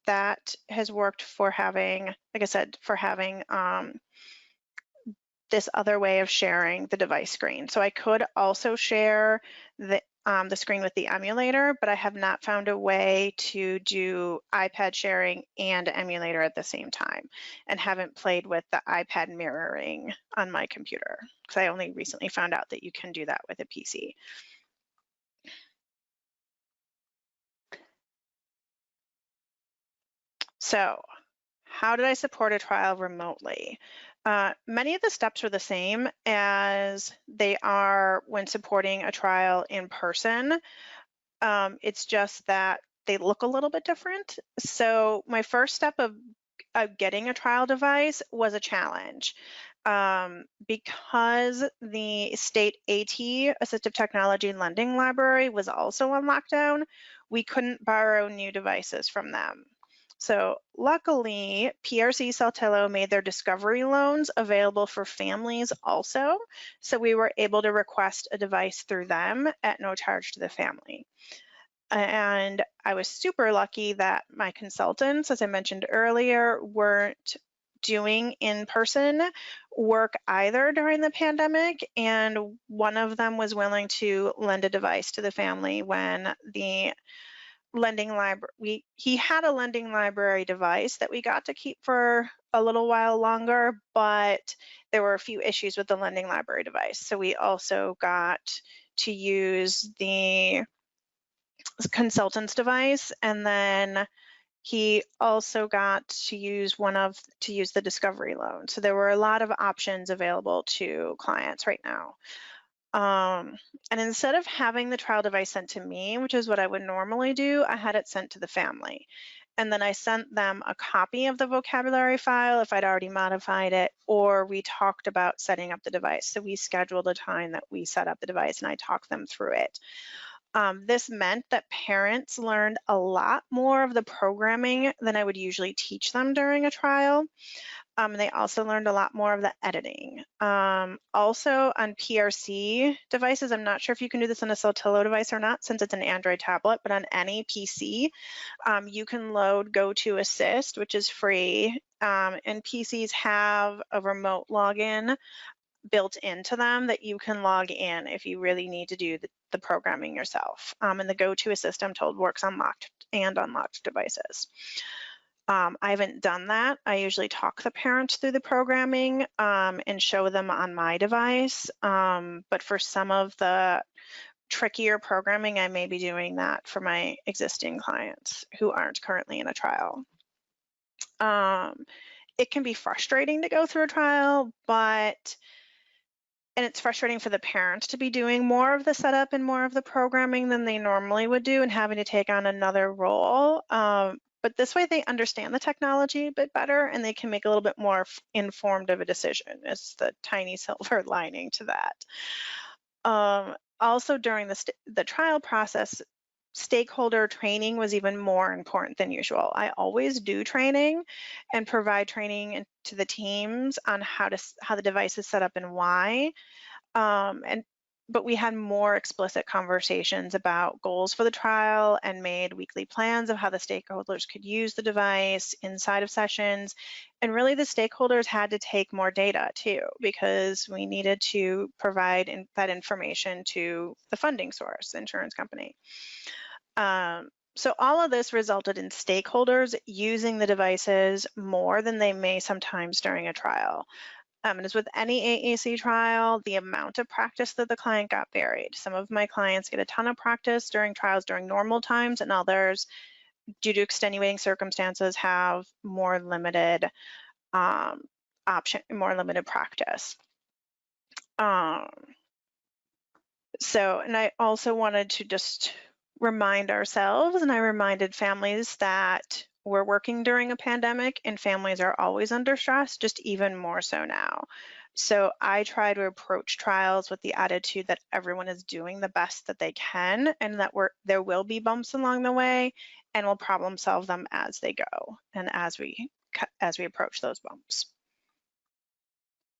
that has worked for having, like I said, for having this other way of sharing the device screen. So I could also share the screen with the emulator, but I have not found a way to do iPad sharing and emulator at the same time, and haven't played with the iPad mirroring on my computer because I only recently found out that you can do that with a PC. So how did I support a trial remotely? Many of the steps are the same as they are when supporting a trial in person. It's just that they look a little bit different. So my first step of getting a trial device was a challenge. Because the state AT, Assistive Technology Lending Library, was also on lockdown, we couldn't borrow new devices from them. So luckily, PRC Saltillo made their discovery loans available for families also. So we were able to request a device through them at no charge to the family. And I was super lucky that my consultants, as I mentioned earlier, weren't doing in-person work either during the pandemic, and one of them was willing to lend a device to the family when the lending library, he had a lending library device that we got to keep for a little while longer, but there were a few issues with the lending library device. So we also got to use the consultant's device, and then he also got to use the discovery loan. So there were a lot of options available to clients right now. And instead of having the trial device sent to me, which is what I would normally do, I had it sent to the family. And then I sent them a copy of the vocabulary file if I'd already modified it, or we talked about setting up the device. So we scheduled a time that we set up the device and I talked them through it. This meant that parents learned a lot more of the programming than I would usually teach them during a trial. They also learned a lot more of the editing. Also on PRC devices, I'm not sure if you can do this on a Saltillo device or not since it's an Android tablet, but on any PC, you can load GoToAssist, which is free, and PCs have a remote login built into them that you can log in if you really need to do the programming yourself. And the GoToAssist, I'm told, works on locked and unlocked devices. I haven't done that. I usually talk the parents through the programming and show them on my device. But for some of the trickier programming, I may be doing that for my existing clients who aren't currently in a trial. It can be frustrating to go through a trial, and it's frustrating for the parents to be doing more of the setup and more of the programming than they normally would do and having to take on another role. But this way they understand the technology a bit better and they can make a little bit more informed of a decision. It's the tiny silver lining to that. Also during the trial process, stakeholder training was even more important than usual. I always do training and provide training to the teams on how the device is set up and why. But we had more explicit conversations about goals for the trial and made weekly plans of how the stakeholders could use the device inside of sessions. And really the stakeholders had to take more data too, because we needed to provide that information to the funding source, the insurance company. So all of this resulted in stakeholders using the devices more than they may sometimes during a trial. And as with any AAC trial, the amount of practice that the client got varied. Some of my clients get a ton of practice during trials during normal times, and others, due to extenuating circumstances, have more limited more limited practice. So, and I also wanted to just remind ourselves, and I reminded families that we're working during a pandemic and families are always under stress, just even more so now. So I try to approach trials with the attitude that everyone is doing the best that they can, and that there will be bumps along the way, and we'll problem solve them as they go and as we approach those bumps.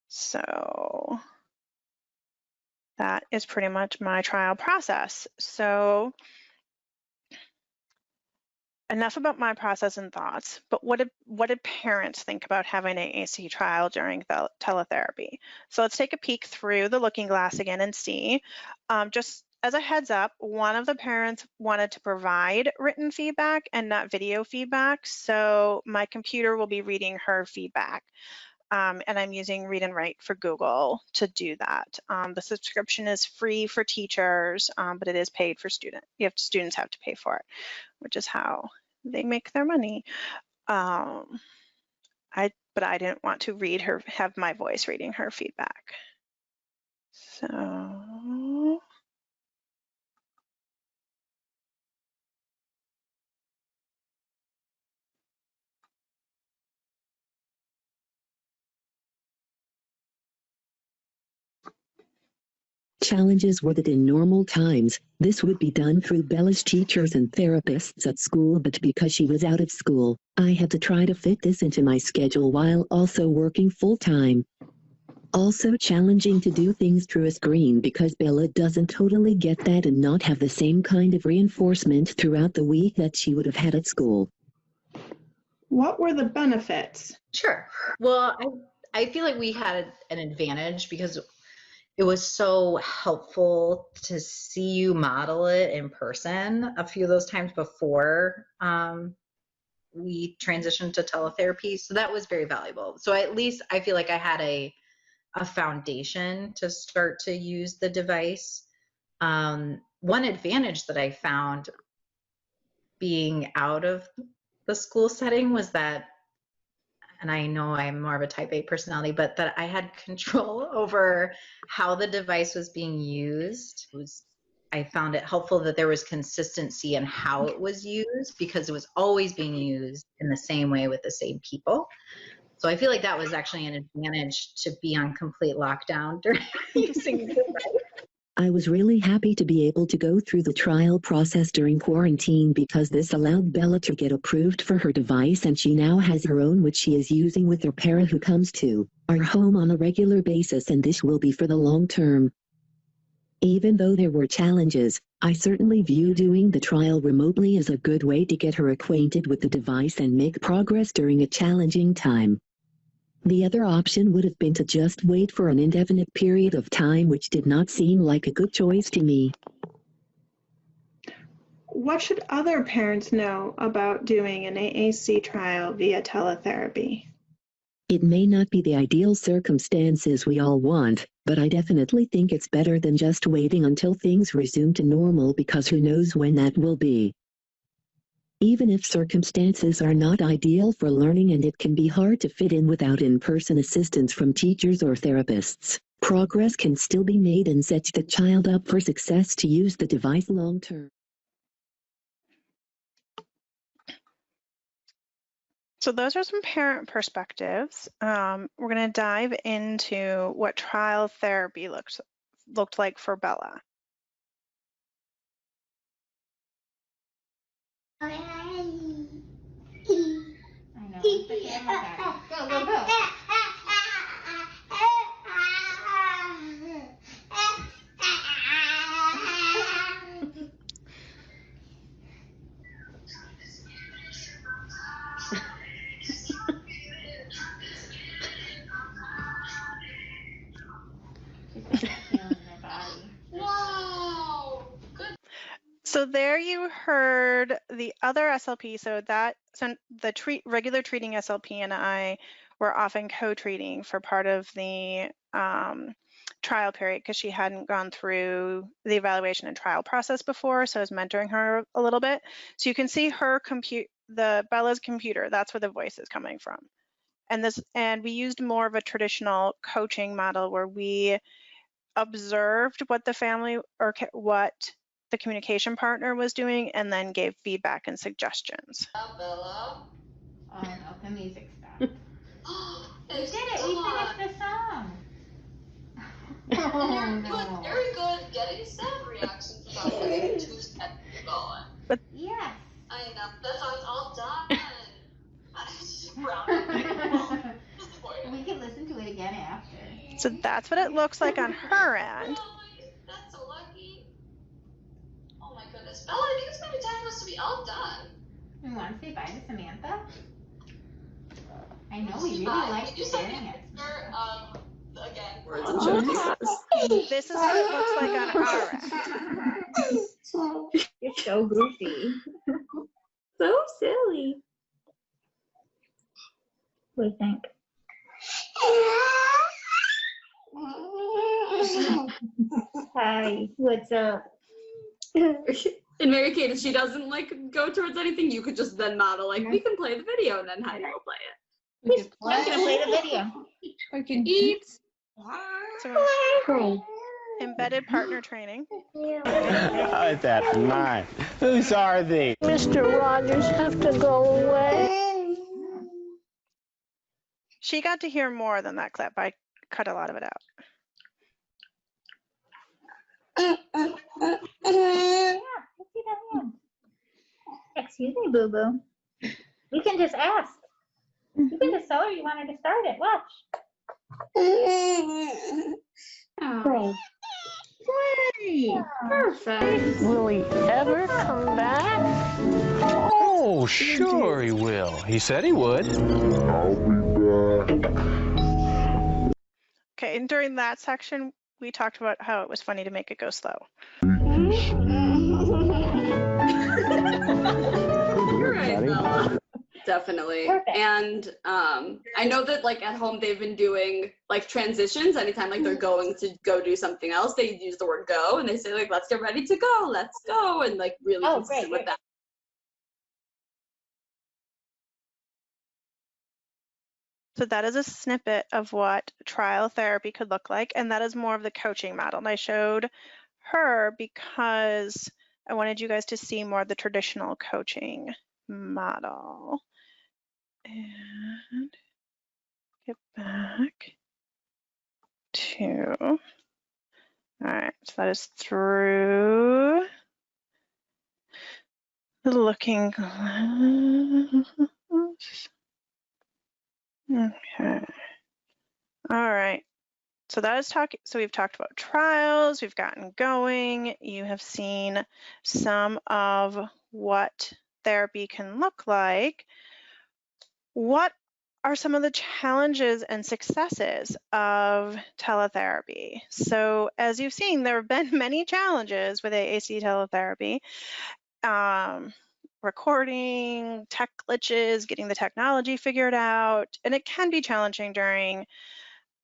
So that is pretty much my trial process. So enough about my process and thoughts, but what did parents think about having an AAC trial during the teletherapy? So let's take a peek through the looking glass again and see. Just as a heads up, one of the parents wanted to provide written feedback and not video feedback. So my computer will be reading her feedback. And I'm using Read and Write for Google to do that. The subscription is free for teachers, but it is paid for students. Students have to pay for it, which is how they make their money. But I didn't want to have my voice reading her feedback. So. Challenges were that in normal times, this would be done through Bella's teachers and therapists at school, but because she was out of school, I had to try to fit this into my schedule while also working full-time. Also challenging to do things through a screen because Bella doesn't totally get that and not have the same kind of reinforcement throughout the week that she would have had at school. What were the benefits? Sure. Well, I feel like we had an advantage because it was so helpful to see you model it in person a few of those times before we transitioned to teletherapy. So that was very valuable. So at least I feel like I had a foundation to start to use the device. One advantage that I found being out of the school setting was that, and I know I'm more of a type A personality, but that I had control over how the device was being used. I found it helpful that there was consistency in how it was used because it was always being used in the same way with the same people. So I feel like that was actually an advantage to be on complete lockdown during using the device. I was really happy to be able to go through the trial process during quarantine because this allowed Bella to get approved for her device, and she now has her own, which she is using with her para who comes to our home on a regular basis, and this will be for the long term. Even though there were challenges, I certainly view doing the trial remotely as a good way to get her acquainted with the device and make progress during a challenging time. The other option would have been to just wait for an indefinite period of time, which did not seem like a good choice to me. What should other parents know about doing an AAC trial via teletherapy? It may not be the ideal circumstances we all want, but I definitely think it's better than just waiting until things resume to normal, because who knows when that will be. Even if circumstances are not ideal for learning and it can be hard to fit in without in-person assistance from teachers or therapists, progress can still be made and sets the child up for success to use the device long-term. So those are some parent perspectives. We're going to dive into what trial therapy looked like for Bella. I know. Okay, go, go, go. So there you heard the other SLP. So the regular treating SLP and I were often co-treating for part of the trial period because she hadn't gone through the evaluation and trial process before. So I was mentoring her a little bit. So you can see her Bella's computer. That's where the voice is coming from. And we used more of a traditional coaching model where we observed what the family or what the communication partner was doing and then gave feedback and suggestions. Bella. Oh no, the music stopped. You did it. We finished the song. And you're doing very good getting sound reactions without getting too technical. But yes. I know. That's how it's all done. I just round We can listen to it again after. so that's what it looks like on her end. That's so lucky. Oh my goodness. Bella, I think it's maybe time for us to be all done. You want to say bye to Samantha? I know we really Bye. like Can you send me sharing a it. picture again? This is what it looks like on our end. You're so goofy. So silly. What do you think? Hi, what's up? And Mary Kate, if she doesn't like go towards anything, you could just then model like we can play the video and then Heidi will play it. I'm gonna play the video. I can eat. So embedded partner training. Oh, that's mine. Whose are these? Mr. Rogers have to go away. She got to hear more than that clip. I cut a lot of it out. Yeah, let's see that again. Excuse me, Boo Boo. You can just ask. You can just tell her you want her to start it. Watch. Oh. Great. Perfect. Will he ever come back? Oh, sure he will. He said he would. Okay, and during that section, we talked about how it was funny to make it go slow. You're right, Bella. Definitely. Perfect. And I know that like at home they've been doing like transitions. Anytime like they're going to go do something else, they use the word go and they say like, let's get ready to go, let's go, and like really consistent with that. So that is a snippet of what trial therapy could look like, and that is more of the coaching model. And I showed her because I wanted you guys to see more of the traditional coaching model. And get back to, all right, so that is through the looking glass. Okay. All right. So that is talking. So we've talked about trials, we've gotten going. You have seen some of what therapy can look like. What are some of the challenges and successes of teletherapy? So as you've seen, there have been many challenges with AAC teletherapy. Recording, tech glitches, getting the technology figured out, and it can be challenging during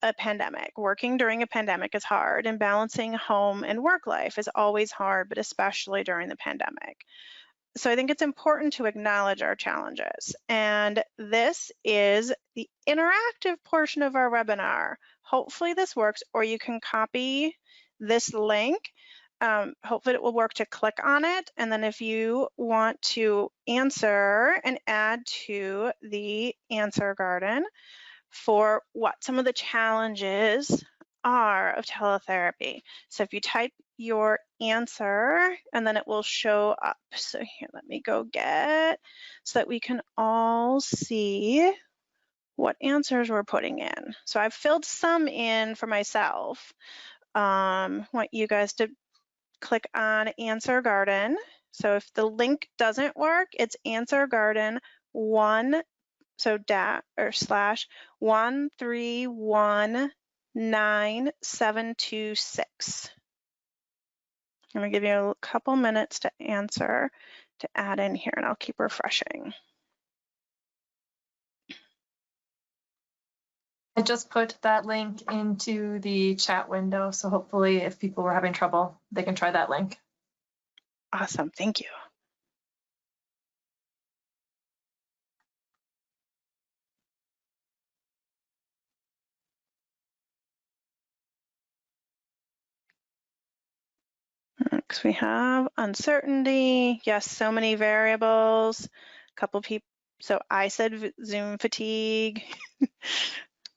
a pandemic. Working during a pandemic is hard, and balancing home and work life is always hard, but especially during the pandemic. So I think it's important to acknowledge our challenges, and this is the interactive portion of our webinar. Hopefully this works, or you can copy this link. Hopefully it will work to click on it, and then if you want to answer and add to the answer garden for what some of the challenges are of teletherapy. So if you type your answer, and then it will show up. So here, let me go get, so that we can all see what answers we're putting in. So I've filled some in for myself. Want you guys to click on Answer Garden. So if the link doesn't work, it's Answer Garden 1, so /1319726. I'm gonna give you a couple minutes to answer, to add in here, and I'll keep refreshing. I just put that link into the chat window, so hopefully if people were having trouble, they can try that link. Awesome, thank you. Next we have uncertainty. Yes, so many variables. A couple people, so I said Zoom fatigue.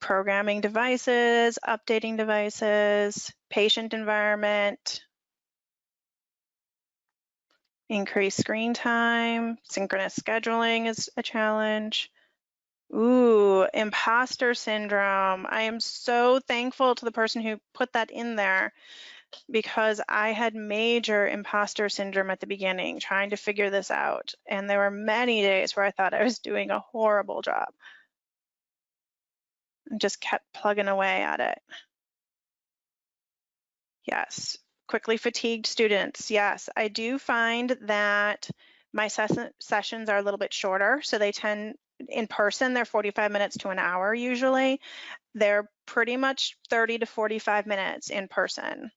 programming devices, updating devices, patient environment, increased screen time, synchronous scheduling is a challenge. Ooh, imposter syndrome. I am so thankful to the person who put that in there because I had major imposter syndrome at the beginning trying to figure this out. And there were many days where I thought I was doing a horrible job and just kept plugging away at it. Yes, quickly fatigued students. Yes, I do find that my sessions are a little bit shorter. So they tend, in person, they're 45 minutes to an hour usually. They're pretty much 30 to 45 minutes in person.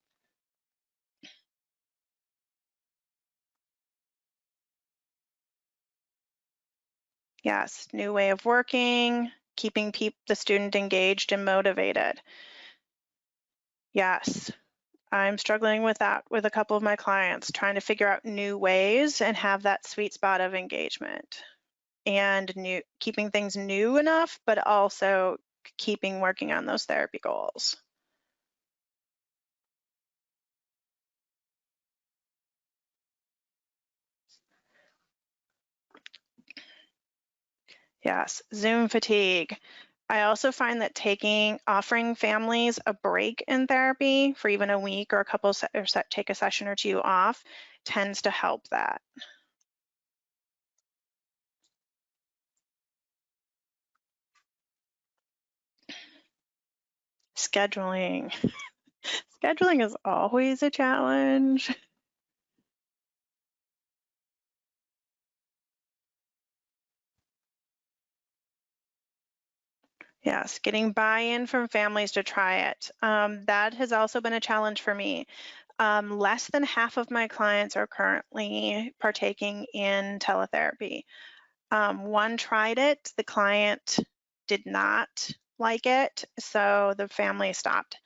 Yes, new way of working, keeping the student engaged and motivated. Yes, I'm struggling with that with a couple of my clients, trying to figure out new ways and have that sweet spot of engagement and keeping things new enough, but also keeping working on those therapy goals. Yes, Zoom fatigue. I also find that offering families a break in therapy for even a week or a couple take a session or two off tends to help that. Scheduling. Scheduling is always a challenge. Yes, getting buy-in from families to try it. That has also been a challenge for me. Less than half of my clients are currently partaking in teletherapy. One tried it, the client did not like it, so the family stopped.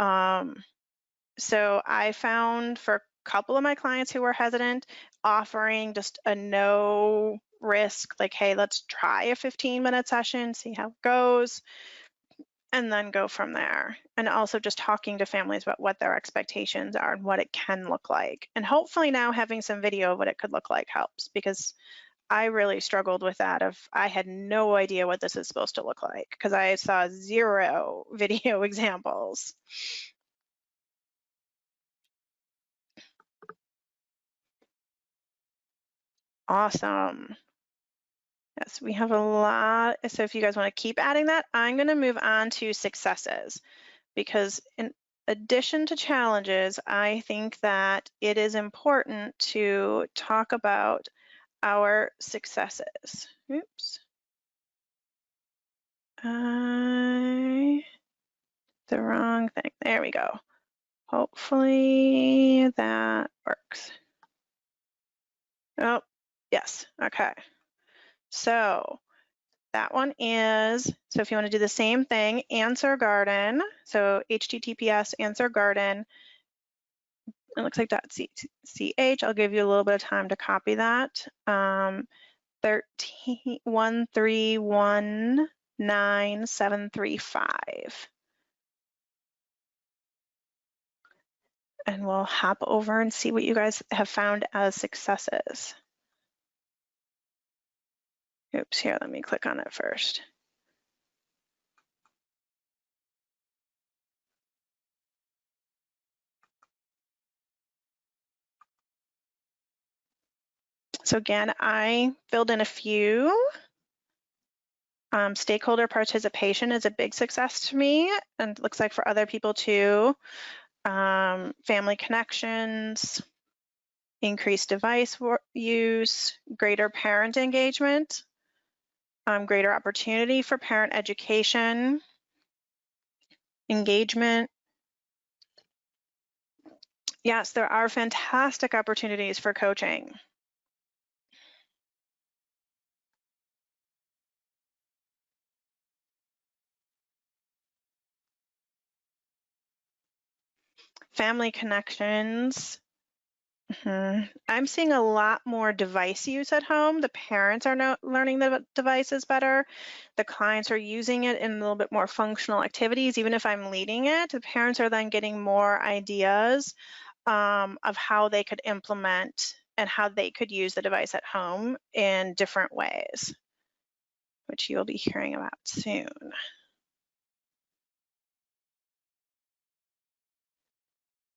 So I found for a couple of my clients who were hesitant, offering just a no risk, like, hey, let's try a 15-minute session, see how it goes, and then go from there. And also just talking to families about what their expectations are and what it can look like. And hopefully now having some video of what it could look like helps, because I really struggled with that. I had no idea what this is supposed to look like because I saw 0 video examples. Awesome. Yes, we have a lot. So if you guys want to keep adding that, I'm going to move on to successes, because in addition to challenges, I think that it is important to talk about our successes. Oops. The wrong thing. There we go. Hopefully that works. Oh, yes. Okay. So that one is, so if you want to do the same thing, Answer Garden. So HTTPS Answer Garden. It looks like .ch. I'll give you a little bit of time to copy that. 1319735. And we'll hop over and see what you guys have found as successes. Oops, here, let me click on it first. So again, I filled in a few. Stakeholder participation is a big success to me, and it looks like for other people too. Family connections, increased device use, greater parent engagement, greater opportunity for parent education, engagement. Yes, there are fantastic opportunities for coaching. Family connections. I'm seeing a lot more device use at home. The parents are now learning the devices better. The clients are using it in a little bit more functional activities. Even if I'm leading it, the parents are then getting more ideas of how they could implement and how they could use the device at home in different ways, which you'll be hearing about soon.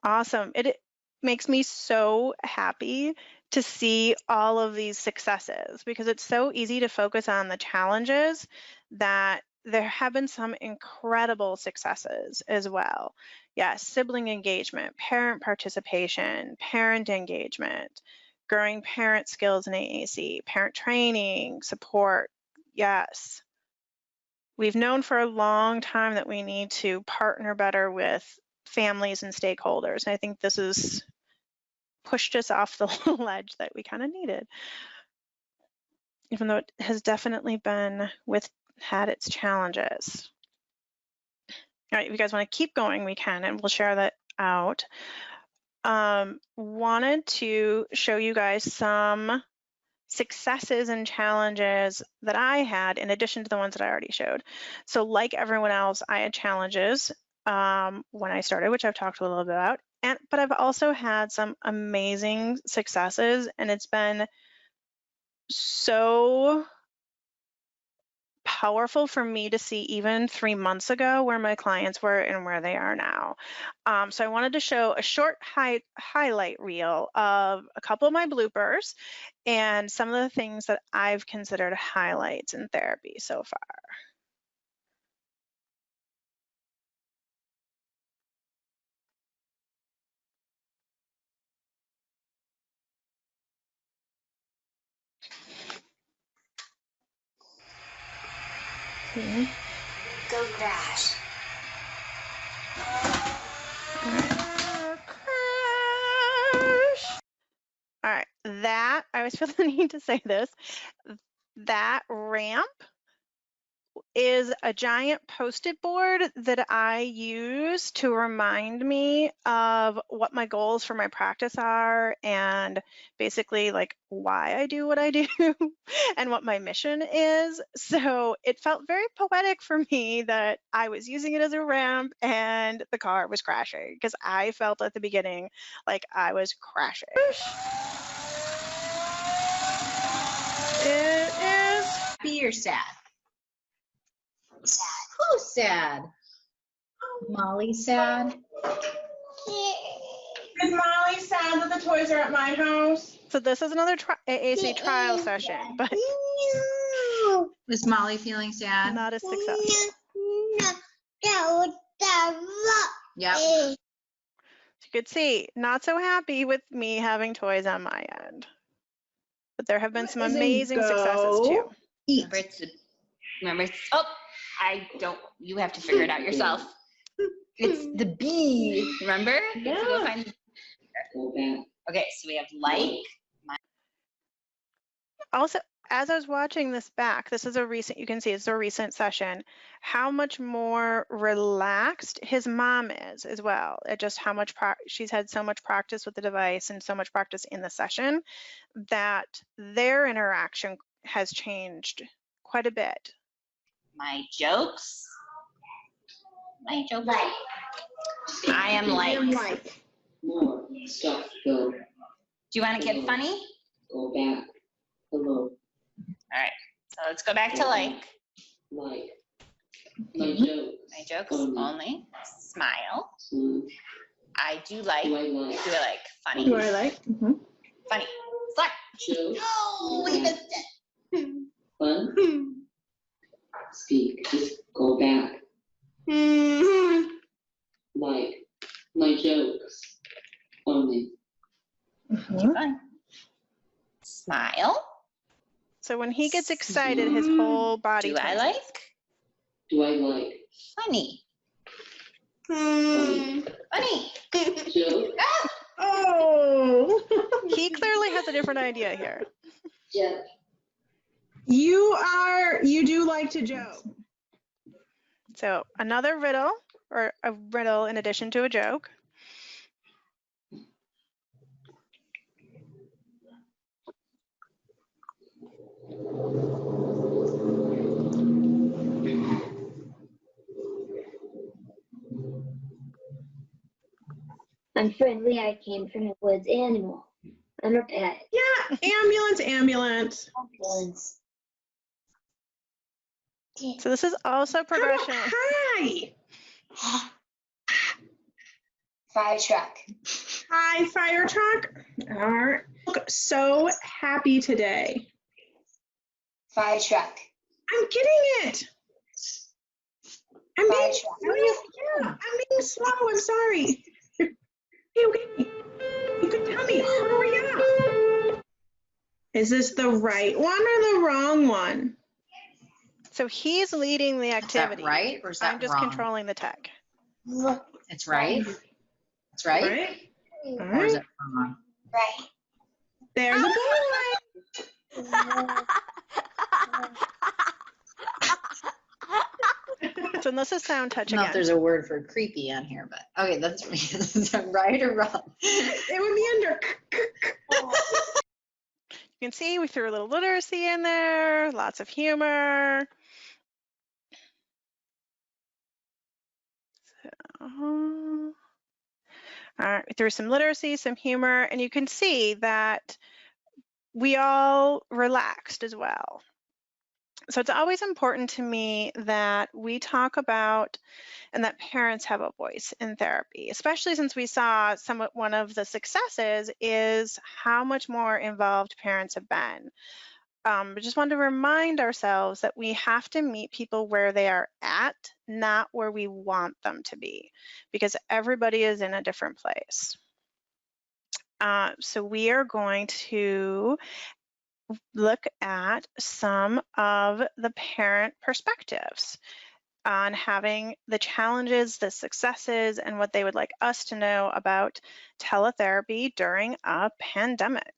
Awesome. It makes me so happy to see all of these successes because it's so easy to focus on the challenges that there have been some incredible successes as well. Yes, sibling engagement, parent participation, parent engagement, growing parent skills in AAC, parent training, support. Yes. We've known for a long time that we need to partner better with families and stakeholders. And I think this has pushed us off the ledge that we kind of needed, even though it has definitely had its challenges. All right, if you guys want to keep going, we can, and we'll share that out. Wanted to show you guys some successes and challenges that I had in addition to the ones that I already showed. So like everyone else, I had challenges when I started, which I've talked a little bit about, but I've also had some amazing successes, and it's been so powerful for me to see even 3 months ago where my clients were and where they are now. So I wanted to show a short highlight reel of a couple of my bloopers and some of the things that I've considered highlights in therapy so far. Go crash. All right, that, I always feel the need to say this, that ramp is a giant post-it board that I use to remind me of what my goals for my practice are and basically like why I do what I do and what my mission is. So it felt very poetic for me that I was using it as a ramp and the car was crashing because I felt at the beginning like I was crashing. It is Happy or sad? Who's sad? Molly sad? Is Molly sad that the toys are at my house? So this is another AAC trial session, but is Molly feeling sad? Not a success. Yep. You could see, not so happy with me having toys on my end. But there have been some amazing successes too. Remember, oh, I don't, you have to figure it out yourself. It's the B, remember? Yeah. Go find, okay, so we have like. Also, as I was watching this back, this is a recent, you can see it's a recent session, how much more relaxed his mom is as well. Just how much she's had so much practice with the device and so much practice in the session that their interaction has changed quite a bit. My jokes. My jokes. Like. I am like. More stuff, go. Do you want to get funny? Go back. Hello. All right, so let's go back to like. Like. My jokes. My jokes only. Smile. I do like. Do I like funny? Do I like? Funny. Start. Jokes. No, we missed it. Fun. Speak. Just go back. Like. My jokes. Only. Keep going. Smile. So when he gets excited, his whole body. Do I like? Do I like? Funny. Funny. Joke. Oh. He clearly has a different idea here. Yeah. You do like to joke. So another riddle, or a riddle in addition to a joke. I'm friendly. I came from the woods. Animal. I'm a pet. Yeah, ambulance, ambulance. Ambulance. So this is also progression. Hi. Fire truck. Hi, fire truck. All right. Look so happy today. Fire truck. I'm getting it. I'm Fire being truck. slow. Yeah, I'm being slow. I'm sorry. Okay. You can tell me. Hurry up. Is this the right one or the wrong one? So he's leading the Is that activity. right or is that I'm just wrong? controlling the tech. It's right. It's right. Right? All Or is right. it wrong? Right. There's a boy. So unless it's sound touch I don't know if again. there's a word for creepy on here, but okay, that's me. Is that right or wrong? It would be under. You can see we threw a little literacy in there, lots of humor. All right, we threw some literacy, some humor, and you can see that we all relaxed as well. So it's always important to me that we talk about and that parents have a voice in therapy, especially since we saw one of the successes is how much more involved parents have been. I just want to remind ourselves that we have to meet people where they are at, not where we want them to be, because everybody is in a different place. So we are going to look at some of the parent perspectives on having the challenges, the successes, and what they would like us to know about teletherapy during a pandemic.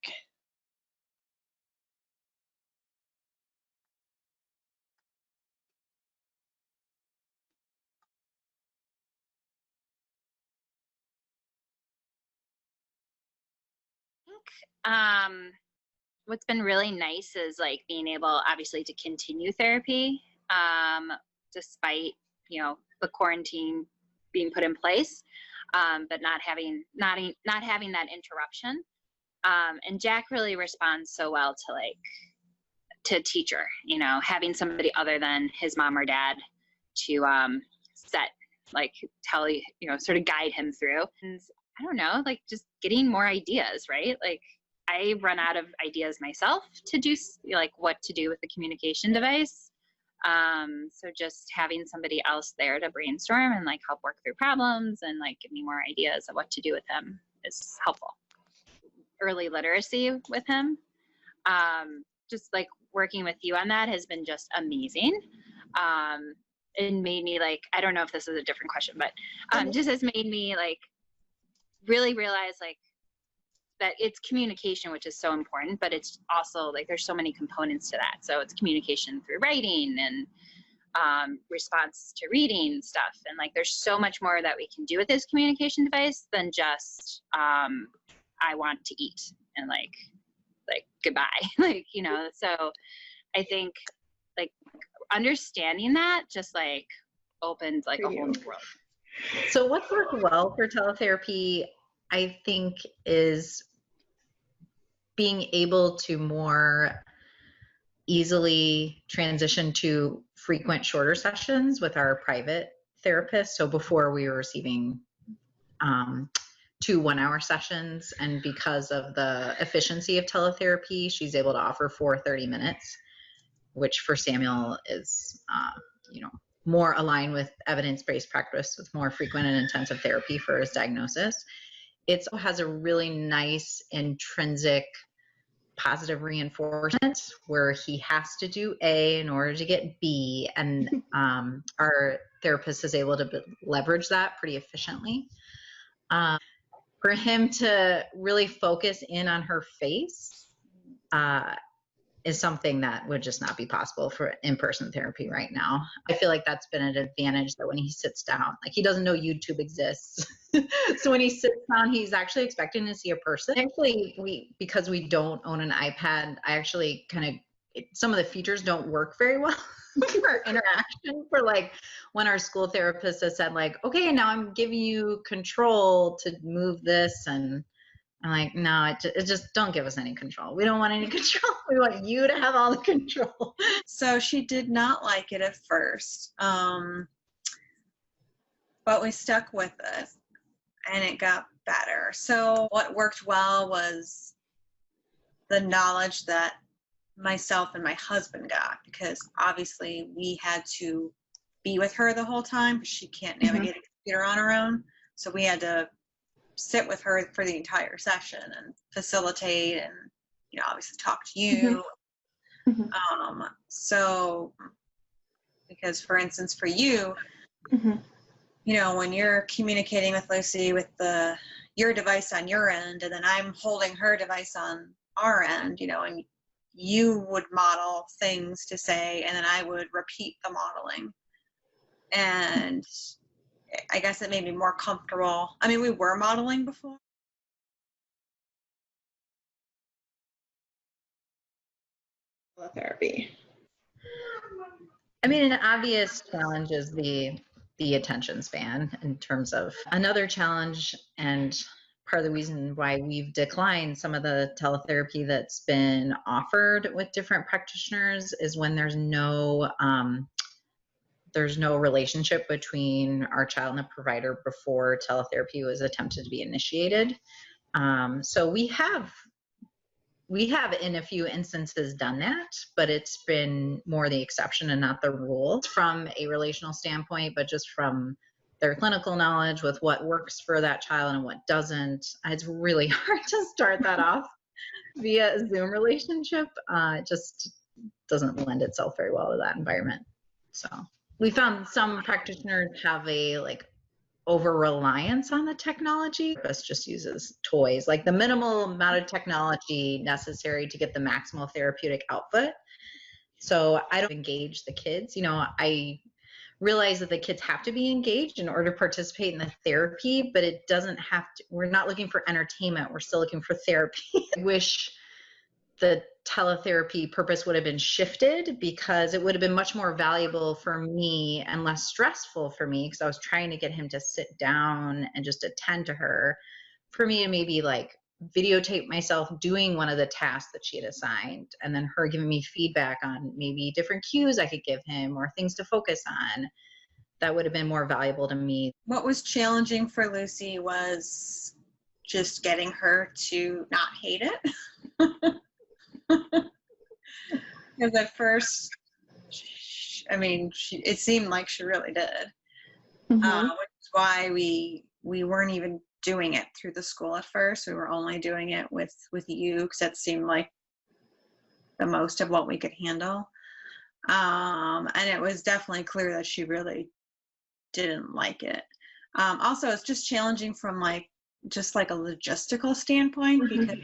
What's been really nice is like being able obviously to continue therapy despite the quarantine being put in place, but not having that interruption. And Jack really responds so well to teacher, having somebody other than his mom or dad to tell sort of guide him through. And I don't know, like just getting more ideas, right? Like I run out of ideas myself to do like what to do with the communication device. So just having somebody else there to brainstorm and like help work through problems and like give me more ideas of what to do with them is helpful. Early literacy with him, just like working with you on that has been just amazing. It made me like, I don't know if this is a different question, but just has made me like really realize like that it's communication, which is so important, but it's also like there's so many components to that. So it's communication through writing and response to reading stuff. And like there's so much more that we can do with this communication device than just I want to eat and like goodbye. So I think like understanding that just like opened like a whole new world. So what's worked well for teletherapy, I think, is being able to more easily transition to frequent shorter sessions with our private therapist. So before we were receiving 2 1-hour sessions, and because of the efficiency of teletherapy, she's able to offer 4 30 minutes, which for Samuel is more aligned with evidence-based practice with more frequent and intensive therapy for his diagnosis. It has a really nice intrinsic positive reinforcement where he has to do A in order to get B, and our therapist is able to leverage that pretty efficiently. For him to really focus in on her face is something that would just not be possible for in-person therapy right now. I feel like that's been an advantage, that when he sits down, like he doesn't know YouTube exists. So when he sits down, he's actually expecting to see a person. Actually, because we don't own an iPad, I actually kind of some of the features don't work very well for interaction, for like when our school therapist has said like, okay, now I'm giving you control to move this, and I'm like, no, it just don't give us any control. We don't want any control. We want you to have all the control. So she did not like it at first, but we stuck with it and it got better. So what worked well was the knowledge that myself and my husband got, because obviously we had to be with her the whole time. She can't navigate a computer on her own. So we had to sit with her for the entire session and facilitate and, you know, obviously talk to you. So, because for instance, for you, you know, when you're communicating with Lucy with your device on your end, and then I'm holding her device on our end, you know, and you would model things to say, and then I would repeat the modeling. And I guess it made me more comfortable. I mean, we were modeling before. Therapy. I mean, an obvious challenge is the attention span in terms of another challenge, and part of the reason why we've declined some of the teletherapy that's been offered with different practitioners is when there's no relationship between our child and the provider before teletherapy was attempted to be initiated. So we have in a few instances done that, but it's been more the exception and not the rule from a relational standpoint, but just from their clinical knowledge with what works for that child and what doesn't. It's really hard to start that off via a Zoom relationship. It just doesn't lend itself very well to that environment. So we found some practitioners have a like over reliance on the technology. Therapist just uses toys, like the minimal amount of technology necessary to get the maximal therapeutic output. So I don't engage the kids. You know, I realize that the kids have to be engaged in order to participate in the therapy, but it doesn't have to. We're not looking for entertainment. We're still looking for therapy. I wish the teletherapy purpose would have been shifted, because it would have been much more valuable for me and less stressful for me, because I was trying to get him to sit down and just attend to her. For me to maybe like videotape myself doing one of the tasks that she had assigned, and then her giving me feedback on maybe different cues I could give him or things to focus on, that would have been more valuable to me. What was challenging for Lucy was just getting her to not hate it. Because at first, I mean, it seemed like she really did, which is why we weren't even doing it through the school at first. We were only doing it with you, because that seemed like the most of what we could handle. And it was definitely clear that she really didn't like it. Also, it's just challenging from just like a logistical standpoint, because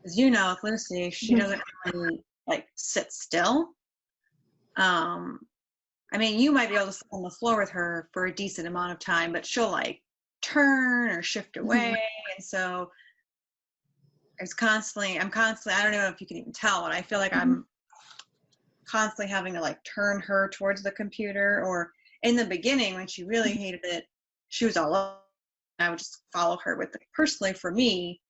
as you know, with Lucy, she doesn't really like sit still. I mean, you might be able to sit on the floor with her for a decent amount of time, but she'll like turn or shift away. And so I'm constantly, I don't know if you can even tell, but I feel like I'm constantly having to like turn her towards the computer. Or in the beginning, when she really hated it, she was all over. I would just follow her with it. Personally, for me,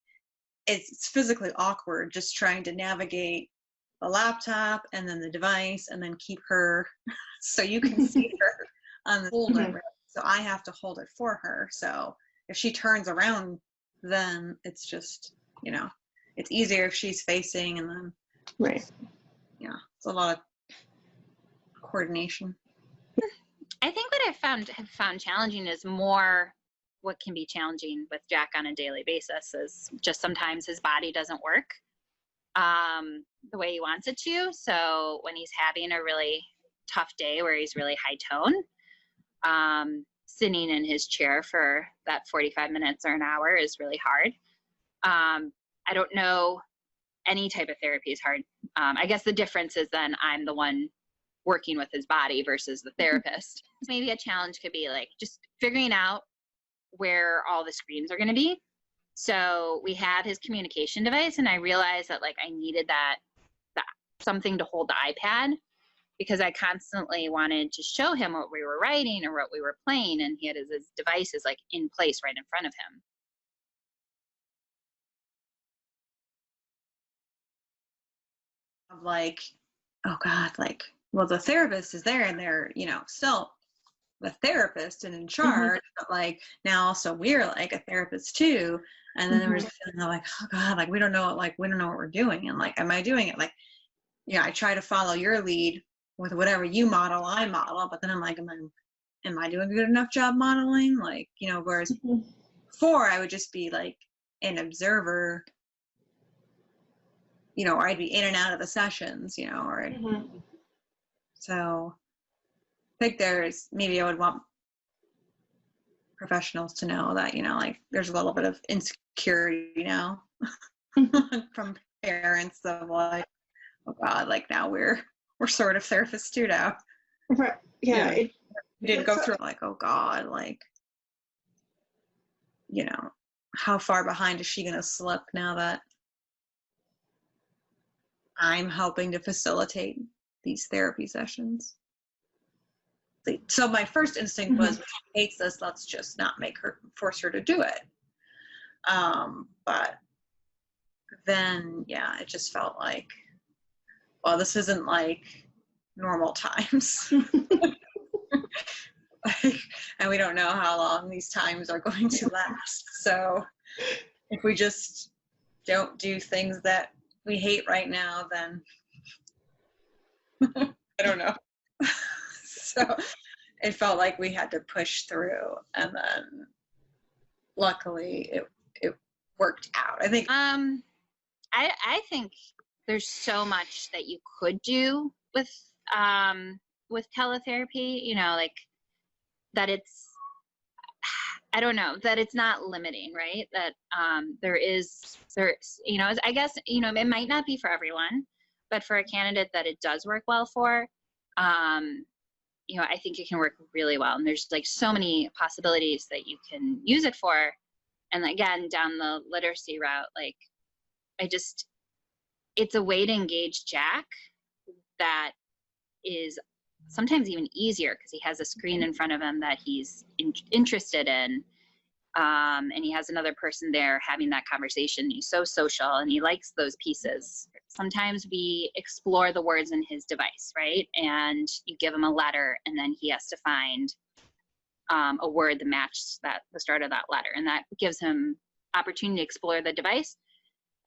it's physically awkward just trying to navigate the laptop and then the device and then keep her so you can see her on the folder. So I have to hold it for her. So if she turns around, then it's just, you know, it's easier if she's facing, and then yeah, it's a lot of coordination. I think what have found challenging is more what can be challenging with Jack on a daily basis is just sometimes his body doesn't work the way he wants it to. So when he's having a really tough day where he's really high tone, sitting in his chair for that 45 minutes or an hour is really hard. I don't know, any type of therapy is hard. I guess the difference is then I'm the one working with his body versus the therapist. Maybe a challenge could be like just figuring out where all the screens are going to be. So we had his communication device, and I realized that like I needed that something to hold the iPad, because I constantly wanted to show him what we were writing or what we were playing, and he had his devices like in place right in front of him. Like, oh God, like, well, the therapist is there and they're, you know, still the therapist and in charge, but like now also we're like a therapist too. And then we're just feeling like, oh God, like we don't know what we're doing. And like, am I doing it? Like, yeah, I try to follow your lead with whatever you model, I model, but then I'm like, am I doing a good enough job modeling? Like, you know, whereas before I would just be like an observer, you know, or I'd be in and out of the sessions, you know, or so I think maybe I would want professionals to know that, you know, like there's a little bit of insecurity now from parents of like, oh God, like now we're sort of therapists too now. Right. Yeah. We did go through like, oh God, like, you know, how far behind is she going to slip now that I'm helping to facilitate these therapy sessions? So my first instinct was, if she hates this, let's just not force her to do it. But then, yeah, it just felt like, well, this isn't like normal times. And we don't know how long these times are going to last. So if we just don't do things that we hate right now, then I don't know. So it felt like we had to push through, and then luckily it worked out. I think I think there's so much that you could do with teletherapy, you know, like that it's, I don't know, that it's not limiting, right? That there's, you know, I guess, you know, it might not be for everyone, but for a candidate that it does work well for, you know, I think it can work really well. And there's like so many possibilities that you can use it for. And again, down the literacy route, like it's a way to engage Jack that is sometimes even easier because he has a screen in front of him that he's interested in. And he has another person there having that conversation. He's so social and he likes those pieces. Sometimes we explore the words in his device, right? And you give him a letter and then he has to find a word that matches the start of that letter. And that gives him opportunity to explore the device,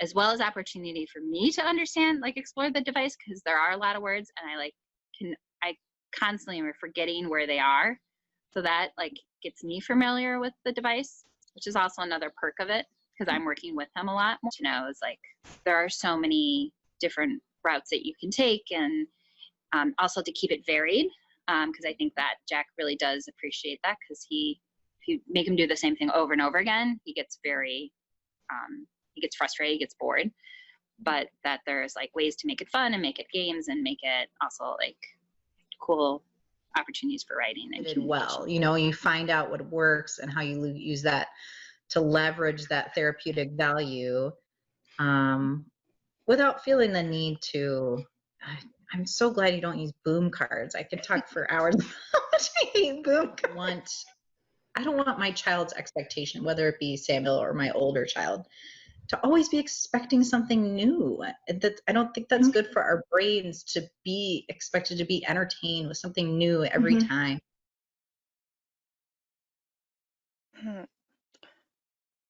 as well as opportunity for me to understand, like explore the device, because there are a lot of words and I constantly am forgetting where they are. So that like gets me familiar with the device, which is also another perk of it, because I'm working with him a lot more. To know is like there are so many different routes that you can take, and also to keep it varied, because I think that Jack really does appreciate that, because if you make him do the same thing over and over again, he gets very he gets frustrated, he gets bored. But that there's like ways to make it fun and make it games and make it also like cool opportunities for writing and did well. You know, you find out what works and how you use that to leverage that therapeutic value without feeling the need to. I'm so glad you don't use boom cards. I could talk for hours about how much I hate boom cards. I don't want my child's expectation, whether it be Samuel or my older child, to always be expecting something new. I don't think that's good for our brains, to be expected to be entertained with something new every time.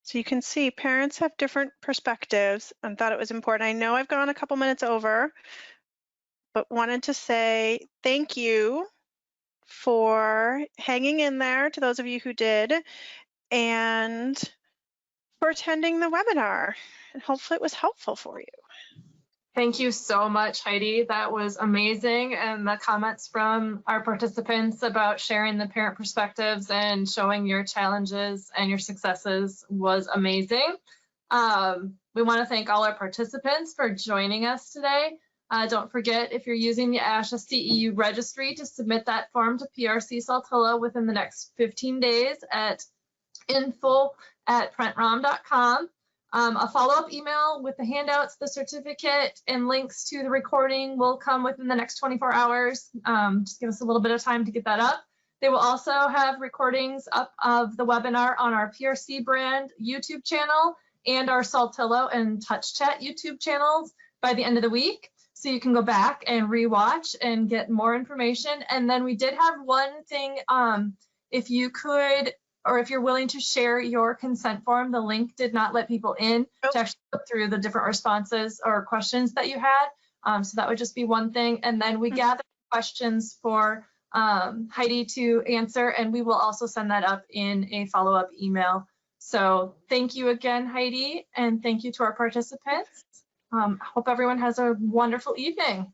So you can see parents have different perspectives, and thought it was important. I know I've gone a couple minutes over, but wanted to say thank you for hanging in there, to those of you who did, and for attending the webinar. And hopefully it was helpful for you. Thank you so much, Heidi. That was amazing. And the comments from our participants about sharing the parent perspectives and showing your challenges and your successes was amazing. We want to thank all our participants for joining us today. Don't forget, if you're using the ASHA CEU registry, to submit that form to PRC Saltillo within the next 15 days at info@prentrom.com. A follow-up email with the handouts, the certificate, and links to the recording will come within the next 24 hours. Just give us a little bit of time to get that up. They will also have recordings up of the webinar on our PRC brand YouTube channel and our Saltillo and Touch Chat YouTube channels by the end of the week. So you can go back and rewatch and get more information. And then we did have one thing, if you could, or if you're willing to share your consent form, the link did not let people in to actually look through the different responses or questions that you had. So that would just be one thing. And then we gathered questions for Heidi to answer, and we will also send that up in a follow-up email. So thank you again, Heidi, and thank you to our participants. Hope everyone has a wonderful evening.